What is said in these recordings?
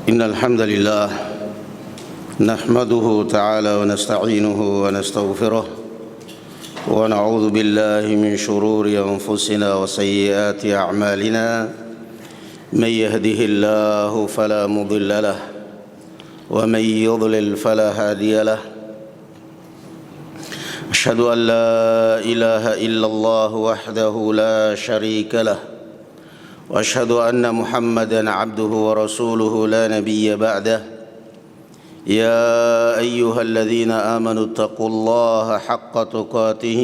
إن الحمد لله نحمده تعالى ونستعينه ونستغفره ونعوذ بالله من شرور أنفسنا وسيئات أعمالنا من يهده الله فلا مضل له ومن يضلل فلا هادي له أشهد أن لا إله إلا الله وحده لا شريك له وأشهد أن محمدًا عبده ورسوله لا نبي بعده يا أيها الذين آمنوا اتقوا الله حق تقاته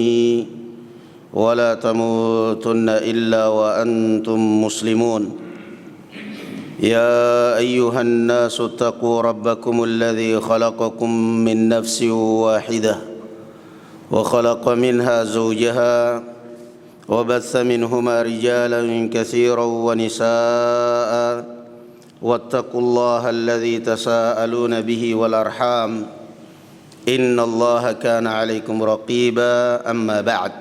ولا تموتن إلا وأنتم مسلمون يا أيها الناس اتقوا ربكم الذي خلقكم من نفس واحدة وخلق منها زوجها وبث منهما رجالا كثيرا ونساء واتقوا الله الذي تساءلون به والأرحام إن الله كان عليكم رقيبا أما بعد.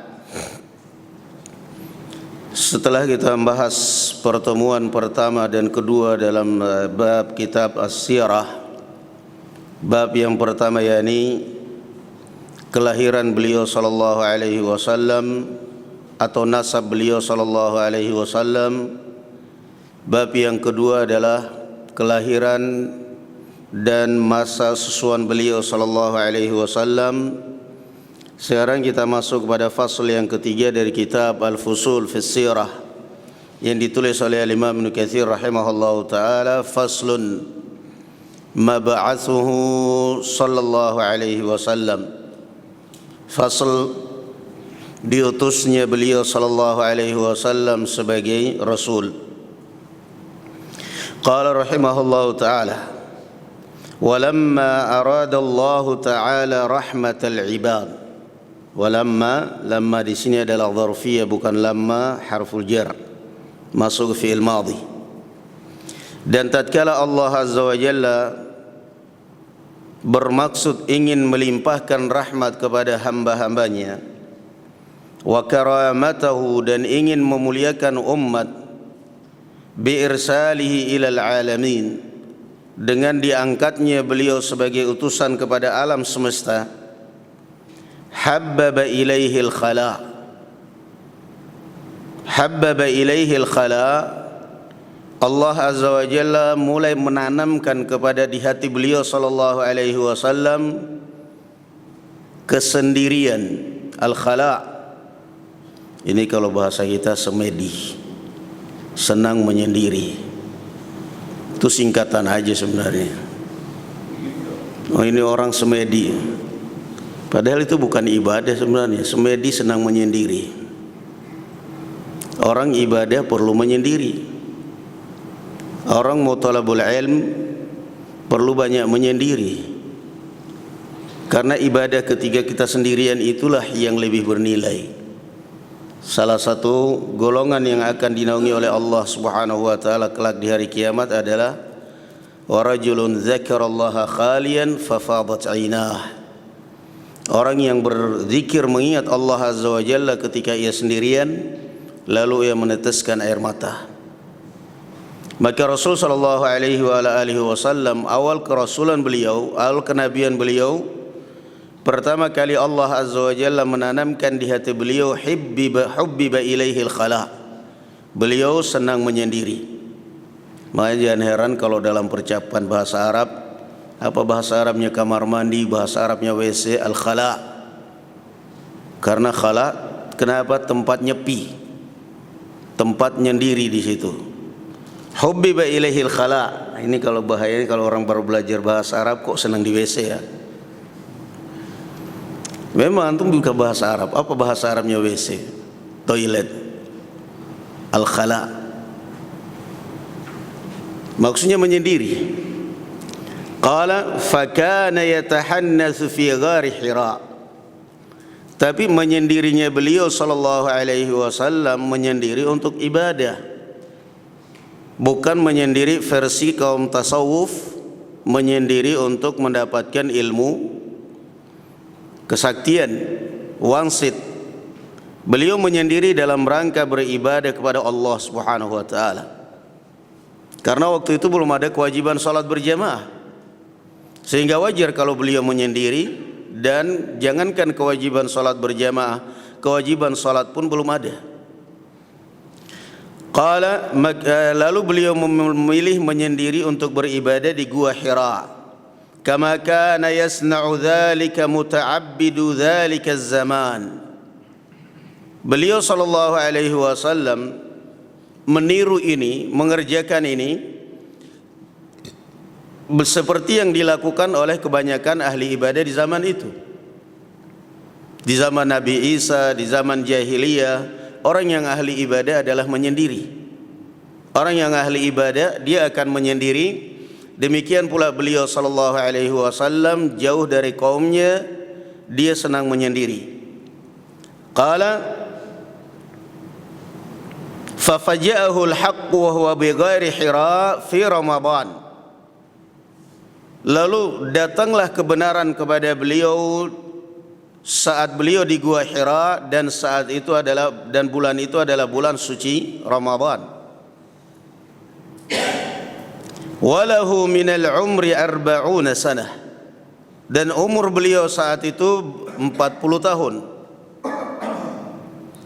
Setelah kita membahas pertemuan pertama dan kedua dalam bab kitab As-Sirah, bab yang pertama yakni kelahiran beliau sallallahu alaihi wasallam atau nasab beliau sallallahu alaihi wasallam. Bab yang kedua adalah kelahiran dan masa susuan beliau sallallahu alaihi wasallam. Sekarang kita masuk pada fasal yang ketiga dari kitab Al-Fusul fi Sirah yang ditulis oleh Imam Ibnu Katsir rahimahullahu taala. Faslun mab'atsuhu sallallahu alaihi wasallam. Fasal diutusnya beliau sallallahu alaihi wasallam sebagai rasul. Qala rahimahullahu taala, walamma arada Allah taala rahmatal ibad. Lamma di sini adalah dzarfiyah, bukan lamma harful jar, masuk fi'il madhi. Dan tatkala Allah azza wa jalla bermaksud ingin melimpahkan rahmat kepada hamba-hambanya, wa karamatahu, dan ingin memuliakan umat, bi irsalihi ilal alamin, dengan diangkatnya beliau sebagai utusan kepada alam semesta, habbaba ilaihil khala, Allah azza wa jalla mulai menanamkan kepada di hati beliau sallallahu alaihi wasallam kesendirian. Al-khala ini kalau bahasa kita semedi, senang menyendiri. Itu singkatan aja sebenarnya. Oh, ini orang semedi. Padahal itu bukan ibadah sebenarnya. Semedi senang menyendiri. Orang ibadah perlu menyendiri. Orang mutalabul ilm perlu banyak menyendiri. Karena ibadah ketika kita sendirian itulah yang lebih bernilai. Salah satu golongan yang akan dinaungi oleh Allah Subhanahu wa taala kelak di hari kiamat adalah wa rajulun dzakarallaha khalian fafadat 'ainah. Orang yang berzikir mengingat Allah azza wa jalla ketika ia sendirian, lalu ia meneteskan air mata. Maka Rasul sallallahu alaihi wasallam, awal kerasulan beliau, awal kenabian beliau, pertama kali Allah azza wa jalla menanamkan di hati beliau hubbiba ilaihil khala. Beliau senang menyendiri. Makanya jangan heran kalau dalam percakapan bahasa Arab, apa bahasa Arabnya kamar mandi, bahasa Arabnya WC, al-khala. Karena khala, kenapa? Tempat nyepi, tempat nyendiri di situ. Hubbiba ilaihil khala. Ini kalau bahaya kalau orang baru belajar bahasa Arab kok senang di WC ya. Memang antum buka bahasa Arab. Apa bahasa Arabnya WC? Toilet. Al-khala. Maksudnya menyendiri. Qala fakana yatahannatsu fi ghari Hira. Tapi menyendirinya beliau sallallahu alaihi wasallam menyendiri untuk ibadah. Bukan menyendiri versi kaum tasawuf, menyendiri untuk mendapatkan ilmu kesaktian, wangsit. Beliau menyendiri dalam rangka beribadah kepada Allah Subhanahu wa taala. Karena waktu itu belum ada kewajiban salat berjamaah, sehingga wajar kalau beliau menyendiri. Dan jangankan kewajiban salat berjamaah, kewajiban salat pun belum ada. Lalu beliau memilih menyendiri untuk beribadah di Gua Hira. Kama kana yasna'u dzalika muta'abbidu dzalika zaman. Beliau sallallahu alaihi wasallam meniru ini, mengerjakan ini seperti yang dilakukan oleh kebanyakan ahli ibadah di zaman itu. Di zaman Nabi Isa, di zaman jahiliyah, orang yang ahli ibadah adalah menyendiri. Orang yang ahli ibadah dia akan menyendiri. Demikian pula beliau sallallahu alaihi wasallam jauh dari kaumnya, dia senang menyendiri. Qala fa faja'ahu al-haqq wa huwa bi ghairi Hira fi Ramadan. Lalu datanglah kebenaran kepada beliau saat beliau di Gua Hira, dan saat itu adalah, dan bulan itu adalah bulan suci Ramadan. Walahu minal umri 40 sanah, dan umur beliau saat itu 40 tahun.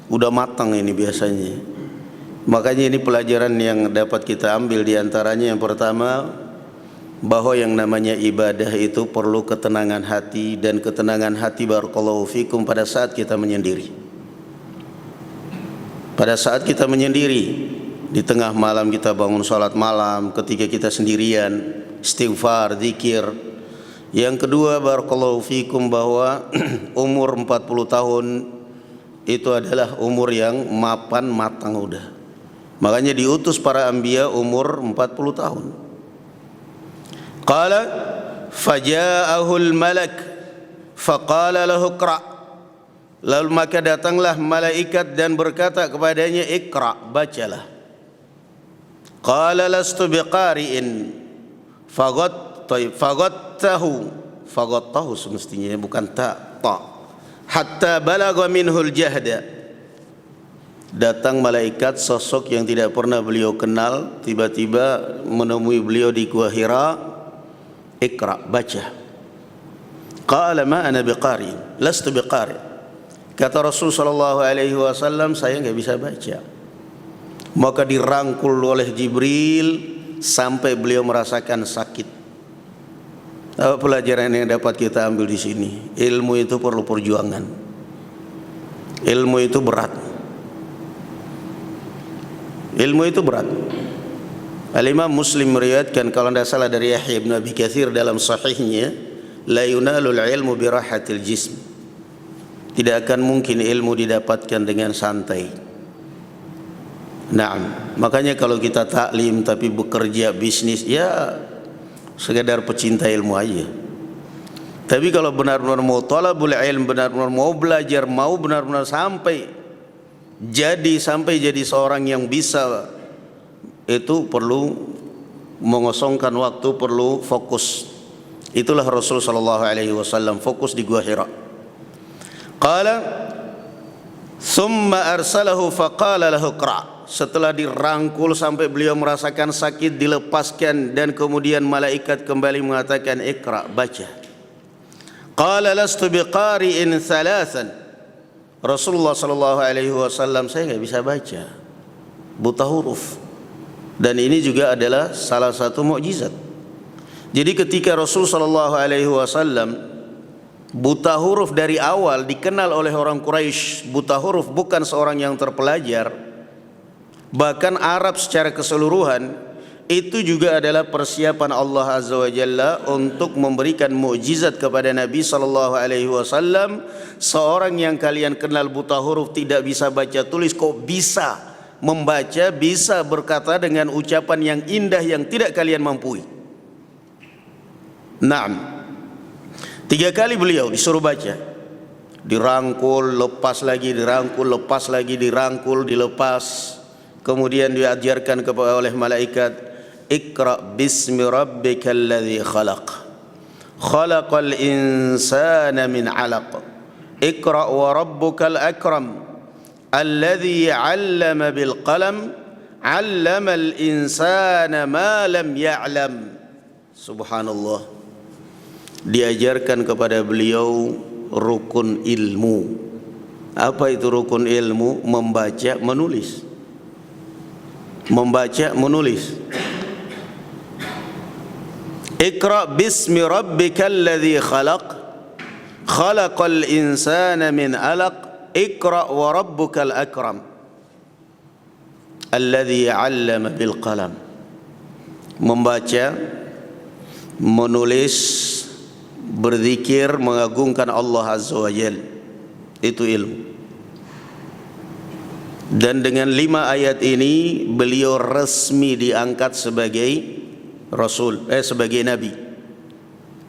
Udah matang ini biasanya. Makanya ini pelajaran yang dapat kita ambil, di antaranya yang pertama, bahwa yang namanya ibadah itu perlu ketenangan hati, dan ketenangan hati barakallahu fikum pada saat kita menyendiri. Pada saat kita menyendiri, di tengah malam kita bangun salat malam, ketika kita sendirian, istighfar, zikir. Yang kedua barakallahu fikum, bahwa umur 40 tahun itu adalah umur yang mapan matang udah. Makanya diutus para anbiya umur 40 tahun. Qala faja'ahul malak faqala lahu iqra. Lalu maka datanglah malaikat dan berkata kepadanya, iqra, bacalah. Qala lastu biqari'in faghattahu semestinya bukan ta hatta balagha minhul jahda. Datang malaikat sosok yang tidak pernah beliau kenal, tiba-tiba menemui beliau di Gua Hira. Iqra, baca. Qala ma ana biqari, lastu biqari. Kata Rasul sallallahu alaihi wasallam, saya enggak bisa baca. Maka dirangkul oleh Jibril sampai beliau merasakan sakit. Apa pelajaran yang dapat kita ambil di sini? Ilmu itu perlu perjuangan. Ilmu itu berat. Ilmu itu berat. Al-Imam Muslim meriwayatkan, kalau tidak salah, dari Yahya bin Abi Katsir dalam sahihnya, la yunalul ilmu birahatil jism. Tidak akan mungkin ilmu didapatkan dengan santai. Naam, makanya kalau kita taklim tapi bekerja bisnis, ya sekedar pecinta ilmu aja. Tapi kalau benar-benar mau talabul ilm, benar-benar mau belajar, mau benar-benar sampai jadi seorang yang bisa, itu perlu mengosongkan waktu, perlu fokus. Itulah Rasul sallallahu alaihi wasallam fokus di Gua Hira. Qala thumma arsalahu faqala lahu iqra. Setelah dirangkul sampai beliau merasakan sakit, dilepaskan, dan kemudian malaikat kembali mengatakan, iqra, baca. Qala lastu biqari'in thalathan. Rasulullah sallallahu alaihi wasallam, saya enggak bisa baca, buta huruf. Dan ini juga adalah salah satu mukjizat. Jadi ketika Rasul sallallahu alaihi wasallam buta huruf dari awal, dikenal oleh orang Quraisy, buta huruf bukan seorang yang terpelajar, bahkan Arab secara keseluruhan, itu juga adalah persiapan Allah Azza wa Jalla untuk memberikan mukjizat kepada Nabi sallallahu alaihi wasallam. Seorang yang kalian kenal buta huruf, tidak bisa baca tulis, kok bisa membaca, bisa berkata dengan ucapan yang indah yang tidak kalian mampu. Naam. 3 kali beliau disuruh baca, dirangkul, lepas lagi, dirangkul, lepas lagi, dirangkul, dilepas. Kemudian diajarkan kepada oleh malaikat, iqra bismi rabbikal ladzi khalaq, khalaqal insana min 'alaq, iqra wa rabbukal akram alladzi 'allama bil qalam, 'allamal insana ma lam ya'lam. Subhanallah. Diajarkan kepada beliau rukun ilmu. Apa itu rukun ilmu? Membaca, menulis. Membaca, menulis. Iqra bismi rabbikal ladzi khalaq, khalaqal insana min 'alaq, iqra wa rabbukal akram, alladzi 'allama bil qalam. Membaca, menulis, berzikir, mengagungkan Allah Azza wa Jalla, itu ilmu. Dan dengan 5 ayat ini beliau resmi diangkat sebagai Rasul, sebagai Nabi.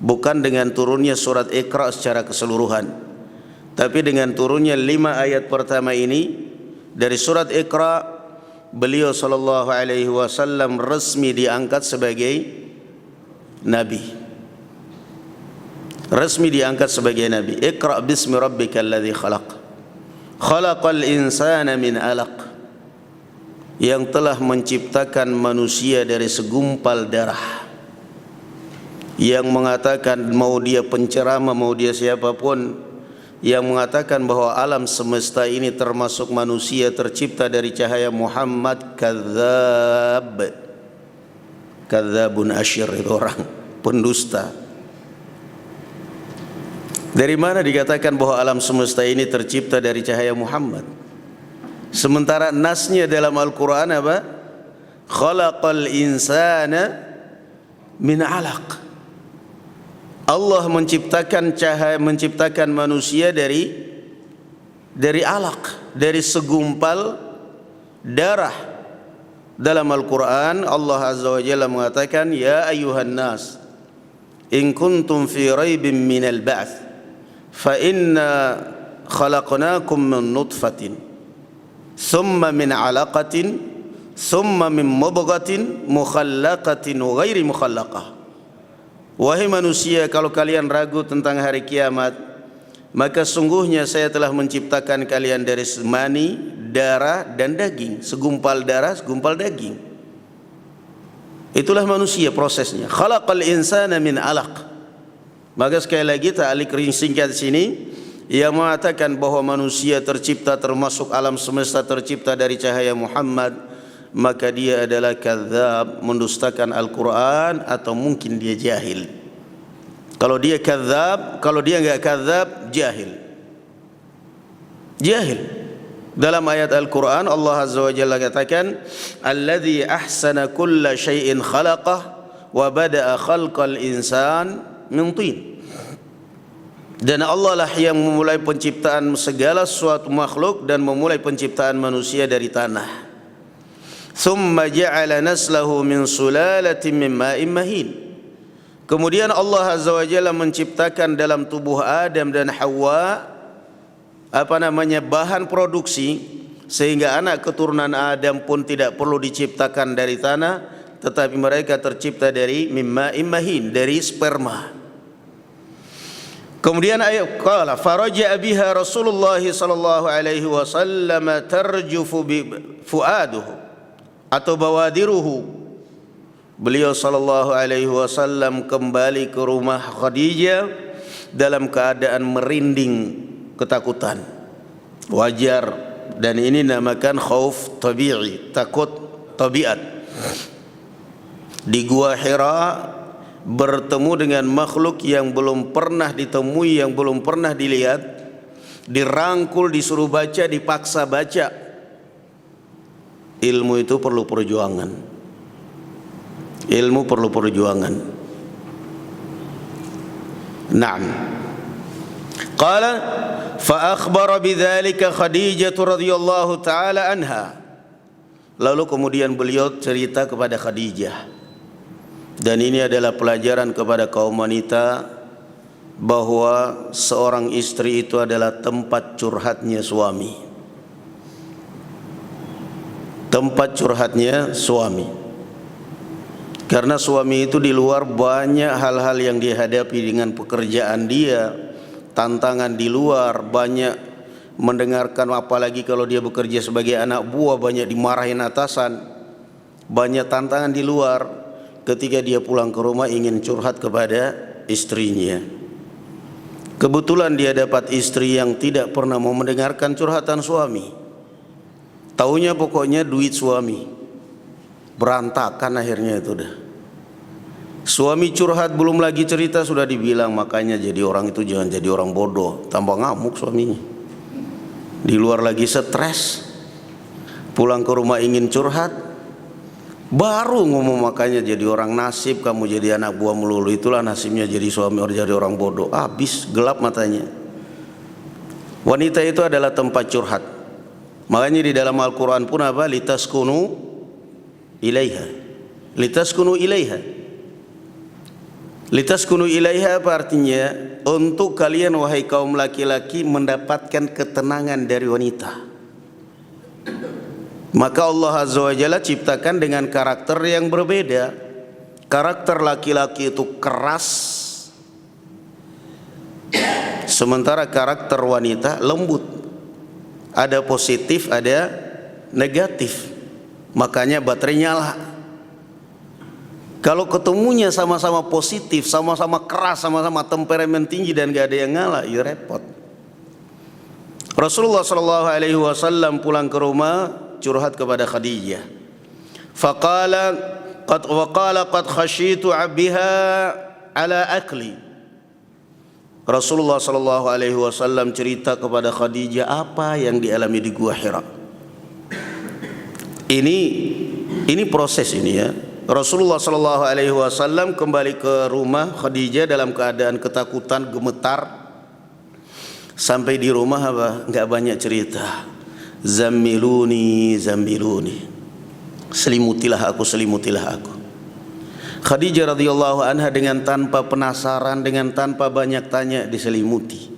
Bukan dengan turunnya surat Iqra secara keseluruhan, tapi dengan turunnya 5 ayat pertama ini dari surat Iqra, beliau sallallahu alaihi wasallam resmi diangkat sebagai Nabi. Resmi diangkat sebagai Nabi. Iqra bismi rabbikal ladzi khalaq, khalaqal insana min 'alaq, yang telah menciptakan manusia dari segumpal darah. Yang mengatakan, mau dia penceramah, mau dia siapapun, yang mengatakan bahwa alam semesta ini termasuk manusia tercipta dari cahaya Muhammad, kadzab. Kadzabun asyir, itu orang pendusta. Dari mana dikatakan bahwa alam semesta ini tercipta dari cahaya Muhammad? Sementara nasnya dalam Al-Quran apa? Khalaqal insana min 'alaq. Allah menciptakan cahaya, menciptakan manusia dari alaq, dari segumpal darah. Dalam Al-Quran Allah Azza wa Jalla mengatakan, ya ayuhan nas, in kuntum fi raibin minal ba'ts, fa inna khalaqnakum min nutfatin, thumma min 'alaqatin, thumma min mudghatin mukhallaqatin wa ghairi mukhallaqah. Wahai manusia, kalau kalian ragu tentang hari kiamat, maka sungguhnya saya telah menciptakan kalian dari mani, darah dan daging, segumpal darah, segumpal daging. Itulah manusia prosesnya. Khalaqal insana min 'alaq. Maka sekali lagi ta'liq singkat sini yang mengatakan bahwa manusia tercipta, termasuk alam semesta tercipta dari cahaya Muhammad, maka dia adalah kadzab, mendustakan Al-Quran, atau mungkin dia jahil. Kalau dia kadzab, kalau dia enggak kadzab, jahil. Jahil. Dalam ayat Al-Quran Allah Azza wa Jalla katakan, alladzi ahsana kulla syai'in khalaqah wa bada'a khalqal insan min tin. Dan Allah lah yang memulai penciptaan segala sesuatu makhluk dan memulai penciptaan manusia dari tanah. Thumma ja'ala naslahu min sulalatin min ma'in mahin. Kemudian Allah Azza wa Jalla menciptakan dalam tubuh Adam dan Hawa bahan produksi, sehingga anak keturunan Adam pun tidak perlu diciptakan dari tanah, tetapi mereka tercipta dari mimma'in mahin, dari sperma. Kemudian ayat qala faraja biha Rasulullah sallallahu alaihi wasallam tarjufu bi fuaduhu atau bawadiruhu. Beliau sallallahu alaihi wasallam kembali ke rumah Khadijah dalam keadaan merinding ketakutan. Wajar, dan ini namakan khauf tabi'i, takut tabiat. Di Gua Hira bertemu dengan makhluk yang belum pernah ditemui, yang belum pernah dilihat, dirangkul, disuruh baca, dipaksa baca. Ilmu itu perlu perjuangan. Ilmu perlu perjuangan. Naam. Qala fa akhbara bidzalika Khadijah radhiyallahu taala anha. Lalu kemudian beliau cerita kepada Khadijah. Dan ini adalah pelajaran kepada kaum wanita, bahwa seorang istri itu adalah tempat curhatnya suami. Tempat curhatnya suami. Karena suami itu di luar banyak hal-hal yang dihadapi dengan pekerjaan dia, tantangan di luar, banyak mendengarkan, apalagi kalau dia bekerja sebagai anak buah, banyak dimarahin atasan. banyak tantangan di luar. Ketika dia pulang ke rumah ingin curhat kepada istrinya. Kebetulan dia dapat istri yang tidak pernah mau mendengarkan curhatan suami. Taunya pokoknya duit suami. Berantakan akhirnya itu dah. Suami curhat belum lagi cerita sudah dibilang, makanya jadi orang itu jangan jadi orang bodoh. Tambah ngamuk suaminya. Di luar lagi stres. Pulang ke rumah ingin curhat, baru ngomong makanya jadi orang nasib kamu jadi anak buah melulu. Itulah nasibnya jadi suami orang jadi orang bodoh. Habis gelap matanya. Wanita itu adalah tempat curhat. Makanya di dalam Al-Quran pun apa? Litaskunu ilaiha. Litaskunu ilaiha. Litaskunu ilaiha apa artinya? Untuk kalian wahai kaum laki-laki mendapatkan ketenangan dari wanita. Maka Allah Azza wa Jalla ciptakan dengan karakter yang berbeda. Karakter laki-laki itu keras, sementara karakter wanita lembut. Ada positif, ada negatif. Makanya baterai nyala. Kalau ketemunya sama-sama positif, sama-sama keras, sama-sama temperamen tinggi dan gak ada yang ngalah, ya repot. Rasulullah SAW pulang ke rumah curhat kepada Khadijah. Faqala qad khashitu biha ala akli. Rasulullah SAW cerita kepada Khadijah apa yang dialami di Gua Hira. Ini proses ini ya. Rasulullah SAW kembali ke rumah Khadijah dalam keadaan ketakutan, gemetar. Sampai di rumah apa? Enggak banyak cerita. Zammiluni, zammiluni. Selimutilah aku, selimutilah aku. Khadijah radhiyallahu anha dengan tanpa penasaran, dengan tanpa banyak tanya diselimuti.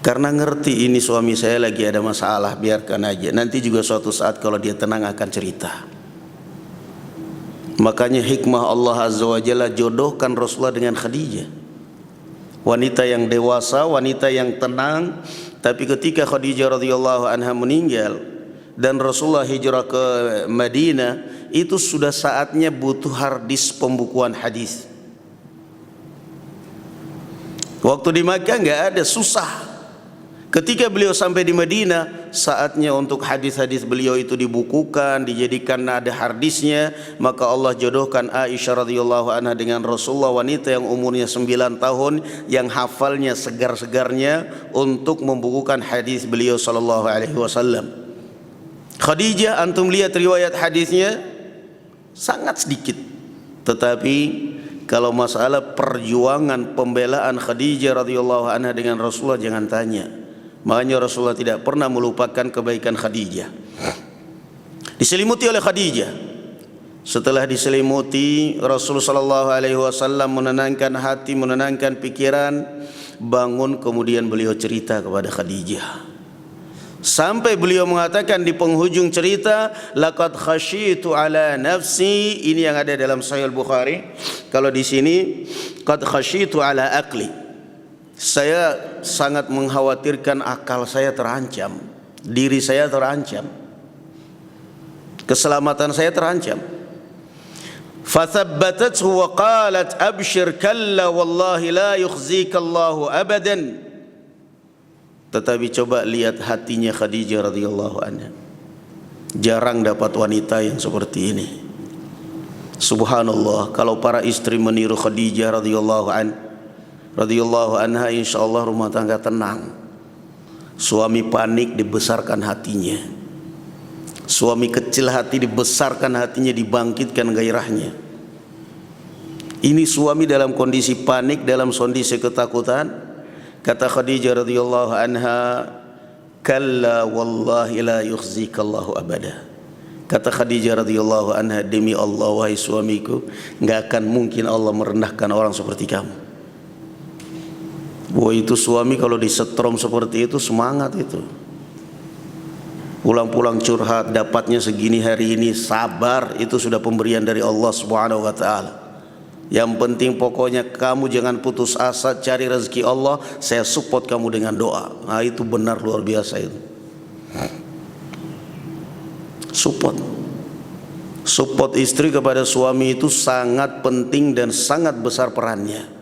Karena ngerti ini suami saya lagi ada masalah, biarkan aja. Nanti juga suatu saat kalau dia tenang akan cerita. Makanya hikmah Allah Azza wa Jalla jodohkan Rasulullah dengan Khadijah. Wanita yang dewasa, wanita yang tenang. Tapi ketika Khadijah radhiyallahu anha meninggal dan Rasulullah hijrah ke Madinah, itu sudah saatnya butuh harddisk pembukuan hadis. Waktu di Makkah nggak ada, susah. Ketika beliau sampai di Madinah, saatnya untuk hadis-hadis beliau itu dibukukan, dijadikan ada harddisknya. Maka Allah jodohkan Aisyah radhiyallahu anha dengan Rasulullah, wanita yang umurnya 9 tahun, yang hafalnya segar-segarnya untuk membukukan hadis beliau sallallahu alaihi wasallam. Khadijah, antum lihat riwayat hadisnya sangat sedikit, tetapi kalau masalah perjuangan pembelaan Khadijah radhiyallahu anha dengan Rasulullah jangan tanya. Makanya Rasulullah tidak pernah melupakan kebaikan Khadijah. Diselimuti oleh Khadijah. Setelah diselimuti, Rasulullah sallallahu alaihi wasallam menenangkan hati, menenangkan pikiran, bangun kemudian beliau cerita kepada Khadijah. Sampai beliau mengatakan di penghujung cerita, laqad khasyitu ala nafsi. Ini yang ada dalam Sahih Al-Bukhari. Kalau di sini qad khasyitu ala aqli. Saya sangat mengkhawatirkan akal saya terancam, diri saya terancam, keselamatan saya terancam. Fathabbatathu wa qalat abshir kalla wallahi la yukhzika Allahu abadan. Tetapi coba lihat hatinya Khadijah radhiyallahu anha. Jarang dapat wanita yang seperti ini. Subhanallah, kalau para istri meniru Khadijah radhiyallahu anha, insyaallah rumah tangga tenang. Suami panik dibesarkan hatinya. Suami kecil hati dibesarkan hatinya, dibangkitkan gairahnya. Ini suami dalam kondisi panik, dalam kondisi ketakutan. Kata Khadijah radhiyallahu anha, kalla wallahi la yukhzikallahu abada. Kata Khadijah radhiyallahu anha, demi Allah wahai suamiku, enggak akan mungkin Allah merendahkan orang seperti kamu. Wah, itu suami kalau disetrom seperti itu semangat itu. Pulang-pulang curhat, dapatnya segini hari ini, sabar, itu sudah pemberian dari Allah Subhanahu wa taala. Yang penting pokoknya kamu jangan putus asa, cari rezeki Allah, saya support kamu dengan doa. Nah, itu benar luar biasa itu. Support. Support istri kepada suami itu sangat penting dan sangat besar perannya.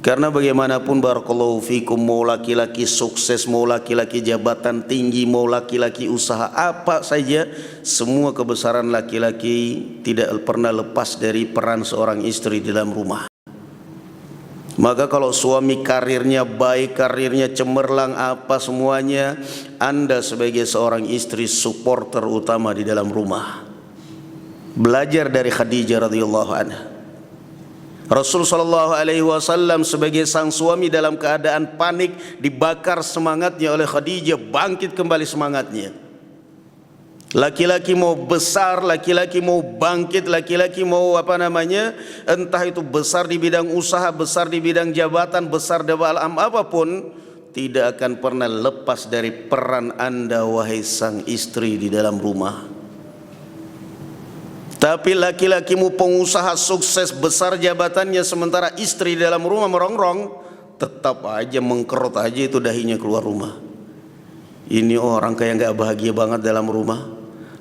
Karena bagaimanapun barakallahu fikum, mau laki-laki sukses, mau laki-laki jabatan tinggi, mau laki-laki usaha apa saja, semua kebesaran laki-laki tidak pernah lepas dari peran seorang istri di dalam rumah. Maka kalau suami karirnya baik, karirnya cemerlang, apa semuanya, Anda sebagai seorang istri supporter utama di dalam rumah. Belajar dari Khadijah radhiyallahu anha. Rasul sallallahu alaihi wasallam sebagai sang suami dalam keadaan panik, dibakar semangatnya oleh Khadijah, bangkit kembali semangatnya. Laki-laki mau besar, laki-laki mau bangkit, laki-laki mau entah itu besar di bidang usaha, besar di bidang jabatan, besar dalam apapun, tidak akan pernah lepas dari peran Anda wahai sang istri di dalam rumah. Tapi laki-lakimu pengusaha sukses, besar jabatannya, sementara istri di dalam rumah merongrong, tetap aja mengkerut aja itu dahinya keluar rumah. Ini orang kayak nggak bahagia banget dalam rumah.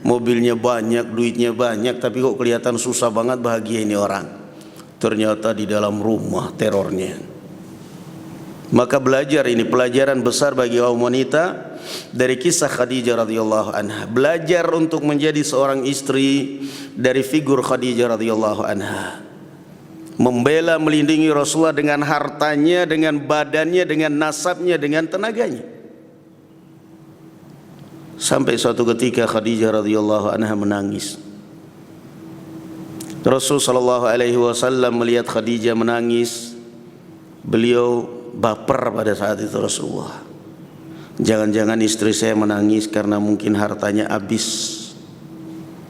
Mobilnya banyak, duitnya banyak, tapi kok kelihatan susah banget bahagia ini orang. Ternyata di dalam rumah terornya. Maka belajar, ini pelajaran besar bagi kaum wanita dari kisah Khadijah radhiyallahu anha. Belajar untuk menjadi seorang istri dari figur Khadijah radhiyallahu anha. Membela, melindungi Rasulullah dengan hartanya, dengan badannya, dengan nasabnya, dengan tenaganya. Sampai suatu ketika Khadijah radhiyallahu anha menangis. Rasul sallallahu alaihi wasallam melihat Khadijah menangis, beliau baper pada saat itu. Rasulullah, jangan-jangan istri saya menangis karena mungkin hartanya habis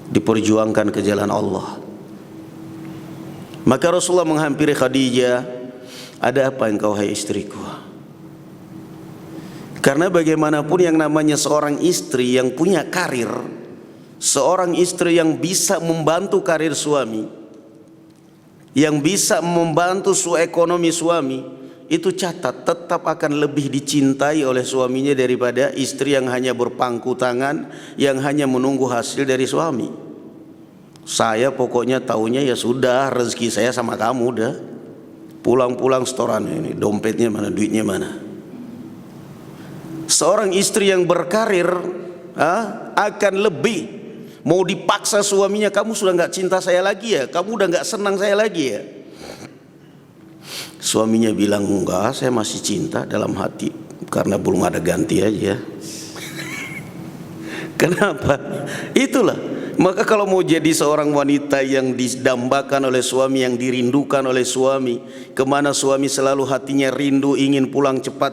diperjuangkan ke jalan Allah. Maka Rasulullah menghampiri Khadijah, ada apa engkau hai istriku? Karena bagaimanapun yang namanya seorang istri yang punya karir, seorang istri yang bisa membantu karir suami, yang bisa membantu ekonomi suami, itu catat tetap akan lebih dicintai oleh suaminya daripada istri yang hanya berpangku tangan, yang hanya menunggu hasil dari suami. Saya pokoknya taunya ya sudah, rezeki saya sama kamu udah. Pulang-pulang setoran ini, dompetnya mana, duitnya mana. Seorang istri yang berkarir akan lebih mau dipaksa suaminya, kamu sudah nggak cinta saya lagi ya, kamu udah nggak senang saya lagi ya. Suaminya bilang enggak, saya masih cinta dalam hati, karena belum ada ganti aja. Kenapa? Itulah. Maka kalau mau jadi seorang wanita yang didambakan oleh suami, yang dirindukan oleh suami, kemana suami selalu hatinya rindu, ingin pulang cepat,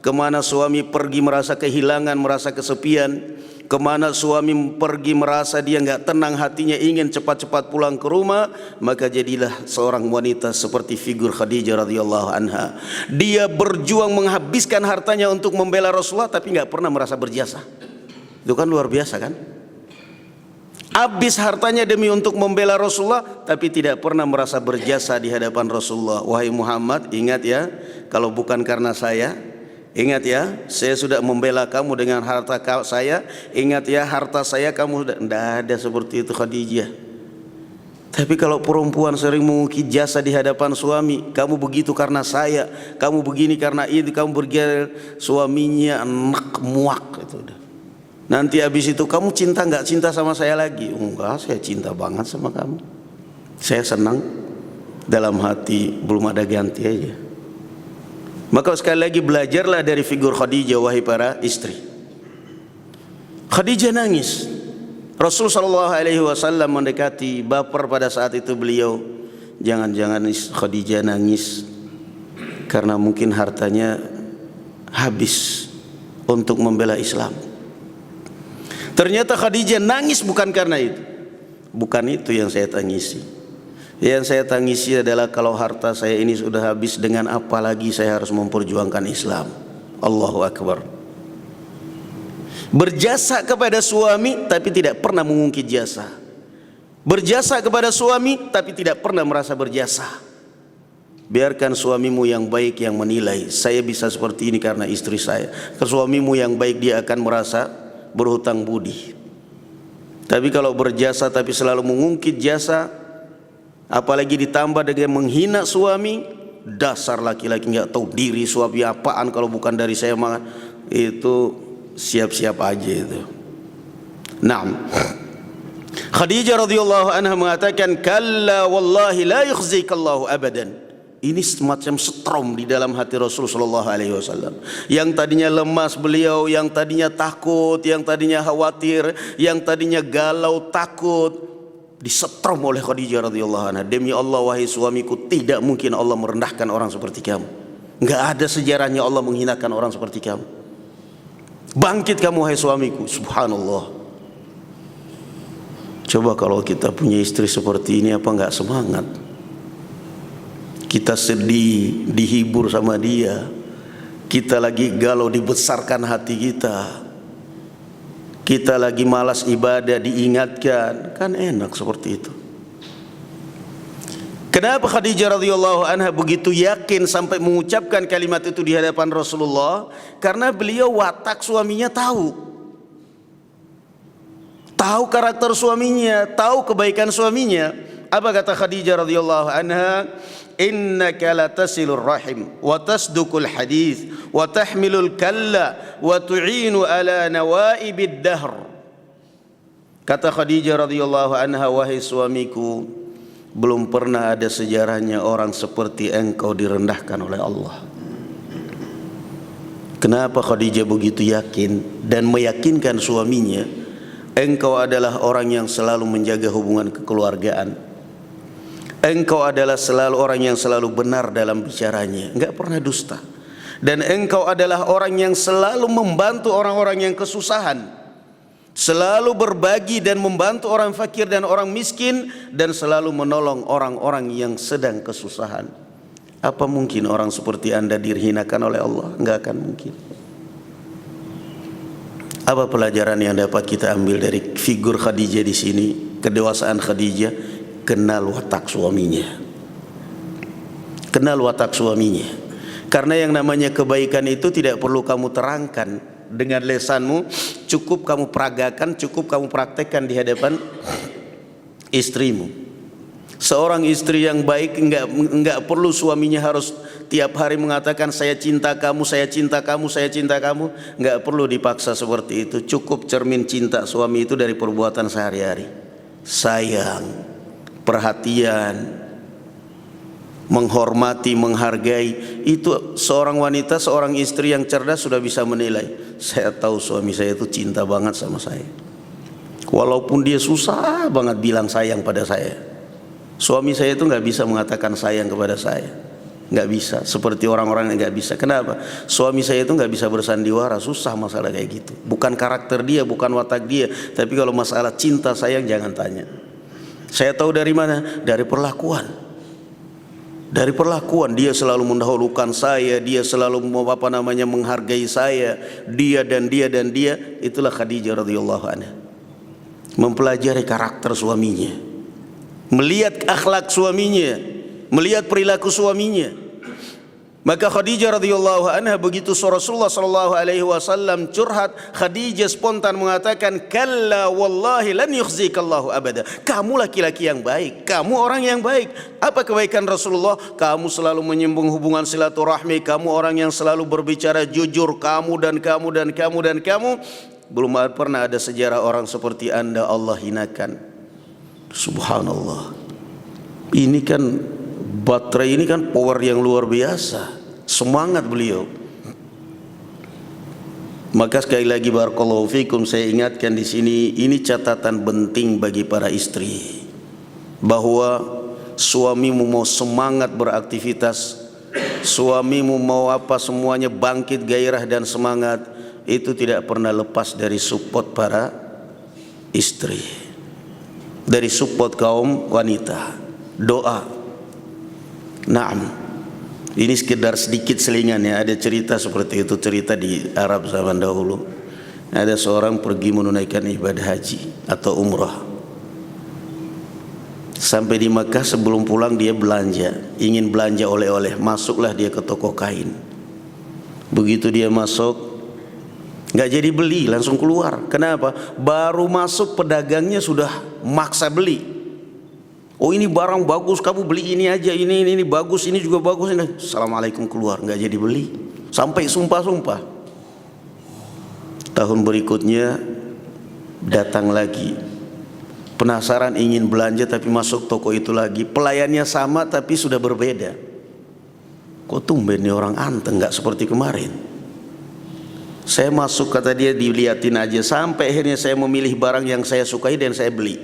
kemana suami pergi merasa kehilangan, merasa kesepian, kemana suami pergi merasa dia nggak tenang hatinya, ingin cepat-cepat pulang ke rumah, maka jadilah seorang wanita seperti figur Khadijah radhiyallahu anha. Dia berjuang menghabiskan hartanya untuk membela Rasulullah, tapi nggak pernah merasa berjasa. Itu kan luar biasa kan? Habis hartanya demi untuk membela Rasulullah, tapi tidak pernah merasa berjasa di hadapan Rasulullah. Wahai Muhammad, ingat ya, kalau bukan karena saya, ingat ya, saya sudah membela kamu dengan harta saya. Ingat ya, harta saya kamu. Tidak ada seperti itu Khadijah. Tapi kalau perempuan sering mengukir jasa di hadapan suami, kamu begitu karena saya, kamu begini karena itu, kamu begini, suaminya enak muak itu udah. Nanti habis itu kamu cinta nggak cinta sama saya lagi? Enggak, saya cinta banget sama kamu. Saya senang, dalam hati belum ada ganti aja. Maka sekali lagi belajarlah dari figur Khadijah wahai para istri. Khadijah nangis. Rasul sallallahu alaihi wasallam mendekati, baper pada saat itu beliau. Jangan-jangan Khadijah nangis karena mungkin hartanya habis untuk membela Islam. Ternyata Khadijah nangis bukan karena itu. Bukan itu yang saya tangisi. Yang saya tangisi adalah kalau harta saya ini sudah habis, dengan apa lagi saya harus memperjuangkan Islam. Allahu Akbar. Berjasa kepada suami tapi tidak pernah mengungkit jasa. Berjasa kepada suami tapi tidak pernah merasa berjasa. Biarkan suamimu yang baik yang menilai, saya bisa seperti ini karena istri saya. Suamimu yang baik dia akan merasa berhutang budi. Tapi kalau berjasa tapi selalu mengungkit jasa, apalagi ditambah dengan menghina suami, dasar laki-laki nggak tahu diri, suami apaan kalau bukan dari saya mah, itu siap-siap aja itu. Naam. Khadijah radhiyallahu anha mengatakan, kalla wallahi la yukhzikallahu abadan. Ini semacam setrum di dalam hati Rasulullah SAW. Yang tadinya lemas beliau, yang tadinya takut, yang tadinya khawatir, yang tadinya galau takut, disetrum oleh Khadijah radhiyallahu anha. Demi Allah wahai suamiku, tidak mungkin Allah merendahkan orang seperti kamu. Enggak ada sejarahnya Allah menghinakan orang seperti kamu. Bangkit kamu wahai suamiku. Subhanallah. Coba kalau kita punya istri seperti ini, apa enggak semangat? Kita sedih, dihibur sama dia. Kita lagi galau, dibesarkan hati kita. Kita lagi malas ibadah, diingatkan. Kan enak seperti itu. Kenapa Khadijah radhiyallahu anha begitu yakin sampai mengucapkan kalimat itu di hadapan Rasulullah? Karena beliau watak suaminya tahu. Tahu karakter suaminya, tahu kebaikan suaminya. Apa kata Khadijah radhiyallahu anha? Innaka latasilur rahim wa tasdukul hadis wa tahmilul kalla wa tu'inu ala nawaibid dahr. Kata Khadijah radhiyallahu anha, wahai suamiku, belum pernah ada sejarahnya orang seperti engkau direndahkan oleh Allah. Kenapa Khadijah begitu yakin dan meyakinkan suaminya? Engkau adalah orang yang selalu menjaga hubungan kekeluargaan. Engkau adalah selalu orang yang selalu benar dalam bicaranya, enggak pernah dusta. Dan engkau adalah orang yang selalu membantu orang-orang yang kesusahan, selalu berbagi dan membantu orang fakir dan orang miskin, dan selalu menolong orang-orang yang sedang kesusahan. Apa mungkin orang seperti Anda dihinakan oleh Allah? Enggak akan mungkin. Apa pelajaran yang dapat kita ambil dari figur Khadijah di sini? Kedewasaan Khadijah, kenal watak suaminya. Kenal watak suaminya. Karena yang namanya kebaikan itu tidak perlu kamu terangkan dengan lesanmu, cukup kamu peragakan, cukup kamu praktekkan di hadapan istrimu. Seorang istri yang baik enggak perlu suaminya harus tiap hari mengatakan saya cinta kamu, saya cinta kamu, saya cinta kamu. Enggak perlu dipaksa seperti itu. Cukup cermin cinta suami itu dari perbuatan sehari-hari. Sayang, perhatian, menghormati, menghargai. Itu seorang wanita, seorang istri yang cerdas sudah bisa menilai. Saya tahu suami saya itu cinta banget sama saya. Walaupun dia susah banget bilang sayang pada saya. Suami saya itu nggak bisa mengatakan sayang kepada saya, nggak bisa. Seperti orang-orang yang nggak bisa. Kenapa? Suami saya itu nggak bisa bersandiwara, susah masalah kayak gitu. Bukan karakter dia, bukan watak dia, tapi kalau masalah cinta sayang jangan tanya. Saya tahu dari mana? Dari perlakuan. Dari perlakuan dia selalu mendahulukan saya, dia selalu menghargai saya, dia dan dia dan dia. Itulah Khadijah radhiyallahu anha. Mempelajari karakter suaminya, melihat akhlak suaminya, melihat perilaku suaminya. Maka Khadijah radhiyallahu anha begitu Rasulullah sallallahu alaihi wasallam curhat, Khadijah spontan mengatakan, kalla wallahi lan yukhzikallahu abada. Kamu laki-laki yang baik, kamu orang yang baik. Apa kebaikan Rasulullah? Kamu selalu menyambung hubungan silaturahmi, kamu orang yang selalu berbicara jujur, kamu dan kamu dan kamu dan kamu. Belum pernah ada sejarah orang seperti Anda Allah hinakan. Subhanallah. Ini kan baterai, ini kan power yang luar biasa. Semangat beliau. Maka sekali lagi barakallahu fikum, saya ingatkan di sini, ini catatan penting bagi para istri, bahwa suamimu mau semangat beraktivitas, suamimu mau apa semuanya bangkit gairah dan semangat, itu tidak pernah lepas dari support para istri, dari support kaum wanita, doa. Naam. Ini sekedar sedikit selingan ya. Ada cerita seperti itu, cerita di Arab zaman dahulu. Ada seorang pergi menunaikan ibadah haji atau umrah. Sampai di Makkah, sebelum pulang dia belanja, ingin belanja oleh-oleh. Masuklah dia ke toko kain. Begitu dia masuk, nggak jadi beli, langsung keluar. Kenapa? Baru masuk pedagangnya sudah maksa beli. Oh ini barang bagus, kamu beli ini aja, ini bagus, ini juga bagus. Ini. Assalamualaikum, keluar, nggak jadi beli. Sampai sumpah-sumpah. Tahun berikutnya datang lagi. Penasaran ingin belanja tapi masuk toko itu lagi. Pelayannya sama tapi sudah berbeda. Kok tumben nih orang anteng, nggak seperti kemarin. Saya masuk, kata dia, dilihatin aja sampai akhirnya saya memilih barang yang saya sukai dan saya beli.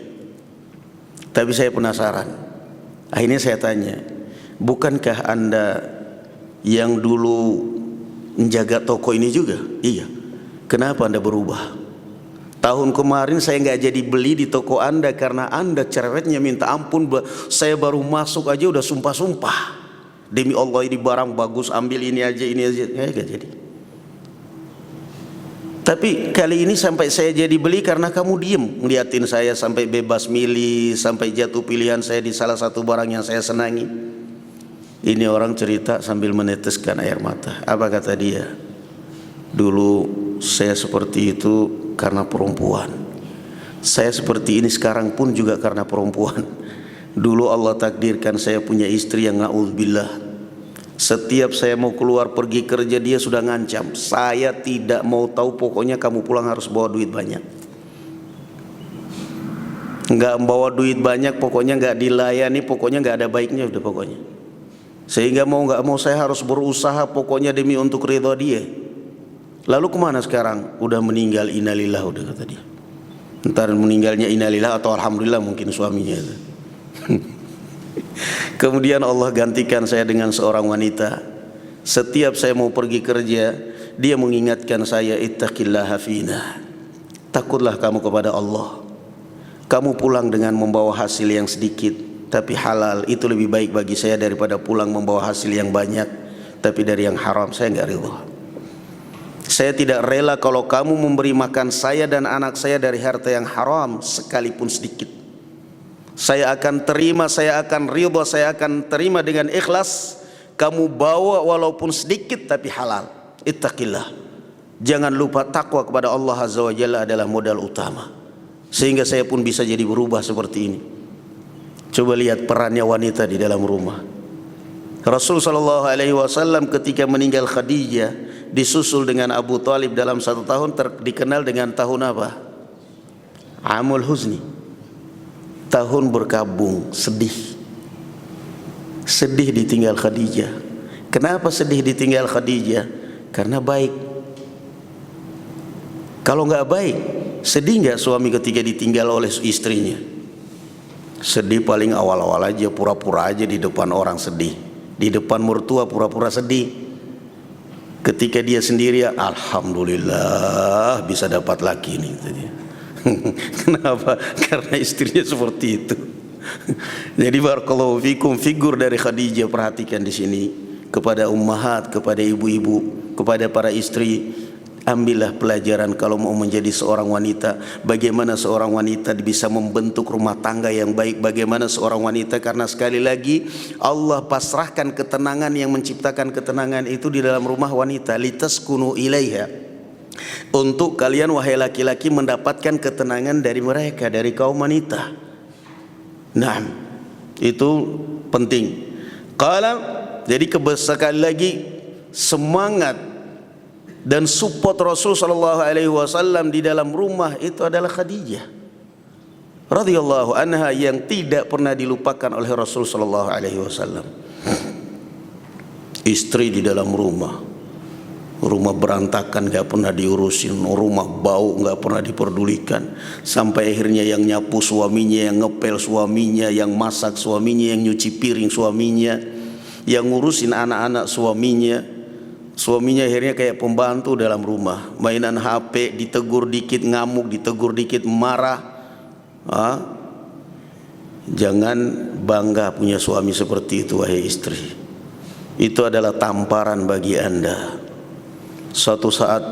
Tapi saya penasaran. Akhirnya saya tanya, bukankah Anda yang dulu menjaga toko ini juga? Iya. Kenapa Anda berubah? Tahun kemarin saya nggak jadi beli di toko Anda karena Anda cerewetnya minta ampun. Saya baru masuk aja udah sumpah-sumpah. Demi Allah ini barang bagus, ambil ini aja, ini aja. Nggak jadi. Tapi kali ini sampai saya jadi beli karena kamu diem ngeliatin saya sampai bebas milih, sampai jatuh pilihan saya di salah satu barang yang saya senangi. Ini orang cerita sambil meneteskan air mata. Apa kata dia? Dulu saya seperti itu karena perempuan. Saya seperti ini sekarang pun juga karena perempuan. Dulu Allah takdirkan saya punya istri yang na'udzubillah. Setiap saya mau keluar pergi kerja dia sudah ngancam, saya tidak mau tahu, pokoknya kamu pulang harus bawa duit banyak. Nggak bawa duit banyak, pokoknya nggak dilayani, pokoknya nggak ada baiknya udah pokoknya. Sehingga mau nggak mau saya harus berusaha pokoknya demi untuk ridho dia. Lalu kemana sekarang? Udah meninggal, innalillah udah kata dia. Ntar meninggalnya innalillah atau alhamdulillah mungkin suaminya itu. Kemudian Allah gantikan saya dengan seorang wanita. Setiap saya mau pergi kerja, dia mengingatkan saya, ittaqillaha fina. Takutlah kamu kepada Allah. Kamu pulang dengan membawa hasil yang sedikit tapi halal, itu lebih baik bagi saya daripada pulang membawa hasil yang banyak tapi dari yang haram. Saya enggak ridha. Saya tidak rela kalau kamu memberi makan saya dan anak saya dari harta yang haram sekalipun sedikit. Saya akan terima, saya akan ridha, saya akan terima dengan ikhlas. Kamu bawa walaupun sedikit tapi halal. Ittaqillah. Jangan lupa takwa kepada Allah Azza wa Jalla adalah modal utama. Sehingga saya pun bisa jadi berubah seperti ini. Coba lihat perannya wanita di dalam rumah. Rasul sallallahu alaihi wasallam ketika meninggal Khadijah disusul dengan Abu Talib dalam 1 tahun, dikenal dengan tahun apa? Amul Huzni. Tahun berkabung, sedih. Sedih ditinggal Khadijah. Kenapa sedih ditinggal Khadijah? Karena baik. Kalau nggak baik, sedih nggak suami ketika ditinggal oleh istrinya? Sedih paling awal-awal aja, pura-pura aja di depan orang sedih. Di depan mertua pura-pura sedih. Ketika dia sendirian, alhamdulillah bisa dapat laki nih. Kenapa? Karena istrinya seperti itu. Jadi barakallahu fikum, figur dari Khadijah perhatikan di sini kepada ummahat, kepada ibu-ibu, kepada para istri. Ambillah pelajaran kalau mau menjadi seorang wanita. Bagaimana seorang wanita bisa membentuk rumah tangga yang baik. Bagaimana seorang wanita, karena sekali lagi Allah pasrahkan ketenangan, yang menciptakan ketenangan itu di dalam rumah wanita. Litaskunu ilaiha. Untuk kalian wahai laki-laki mendapatkan ketenangan dari mereka, dari kaum wanita. Nah, itu penting. Kalau jadi sekali lagi semangat dan support Rasul sallallahu alaihi wasallam di dalam rumah itu adalah Khadijah radhiyallahu anha, yang tidak pernah dilupakan oleh Rasul sallallahu alaihi wasallam. Istri di dalam rumah. Rumah berantakan gak pernah diurusin, rumah bau gak pernah diperdulikan. Sampai akhirnya yang nyapu suaminya, yang ngepel suaminya, yang masak suaminya, yang nyuci piring suaminya, yang ngurusin anak-anak suaminya. Suaminya akhirnya kayak pembantu dalam rumah. Mainan HP, ditegur dikit ngamuk, ditegur dikit marah. Jangan bangga punya suami seperti itu wahai istri. Itu adalah tamparan bagi Anda. Suatu saat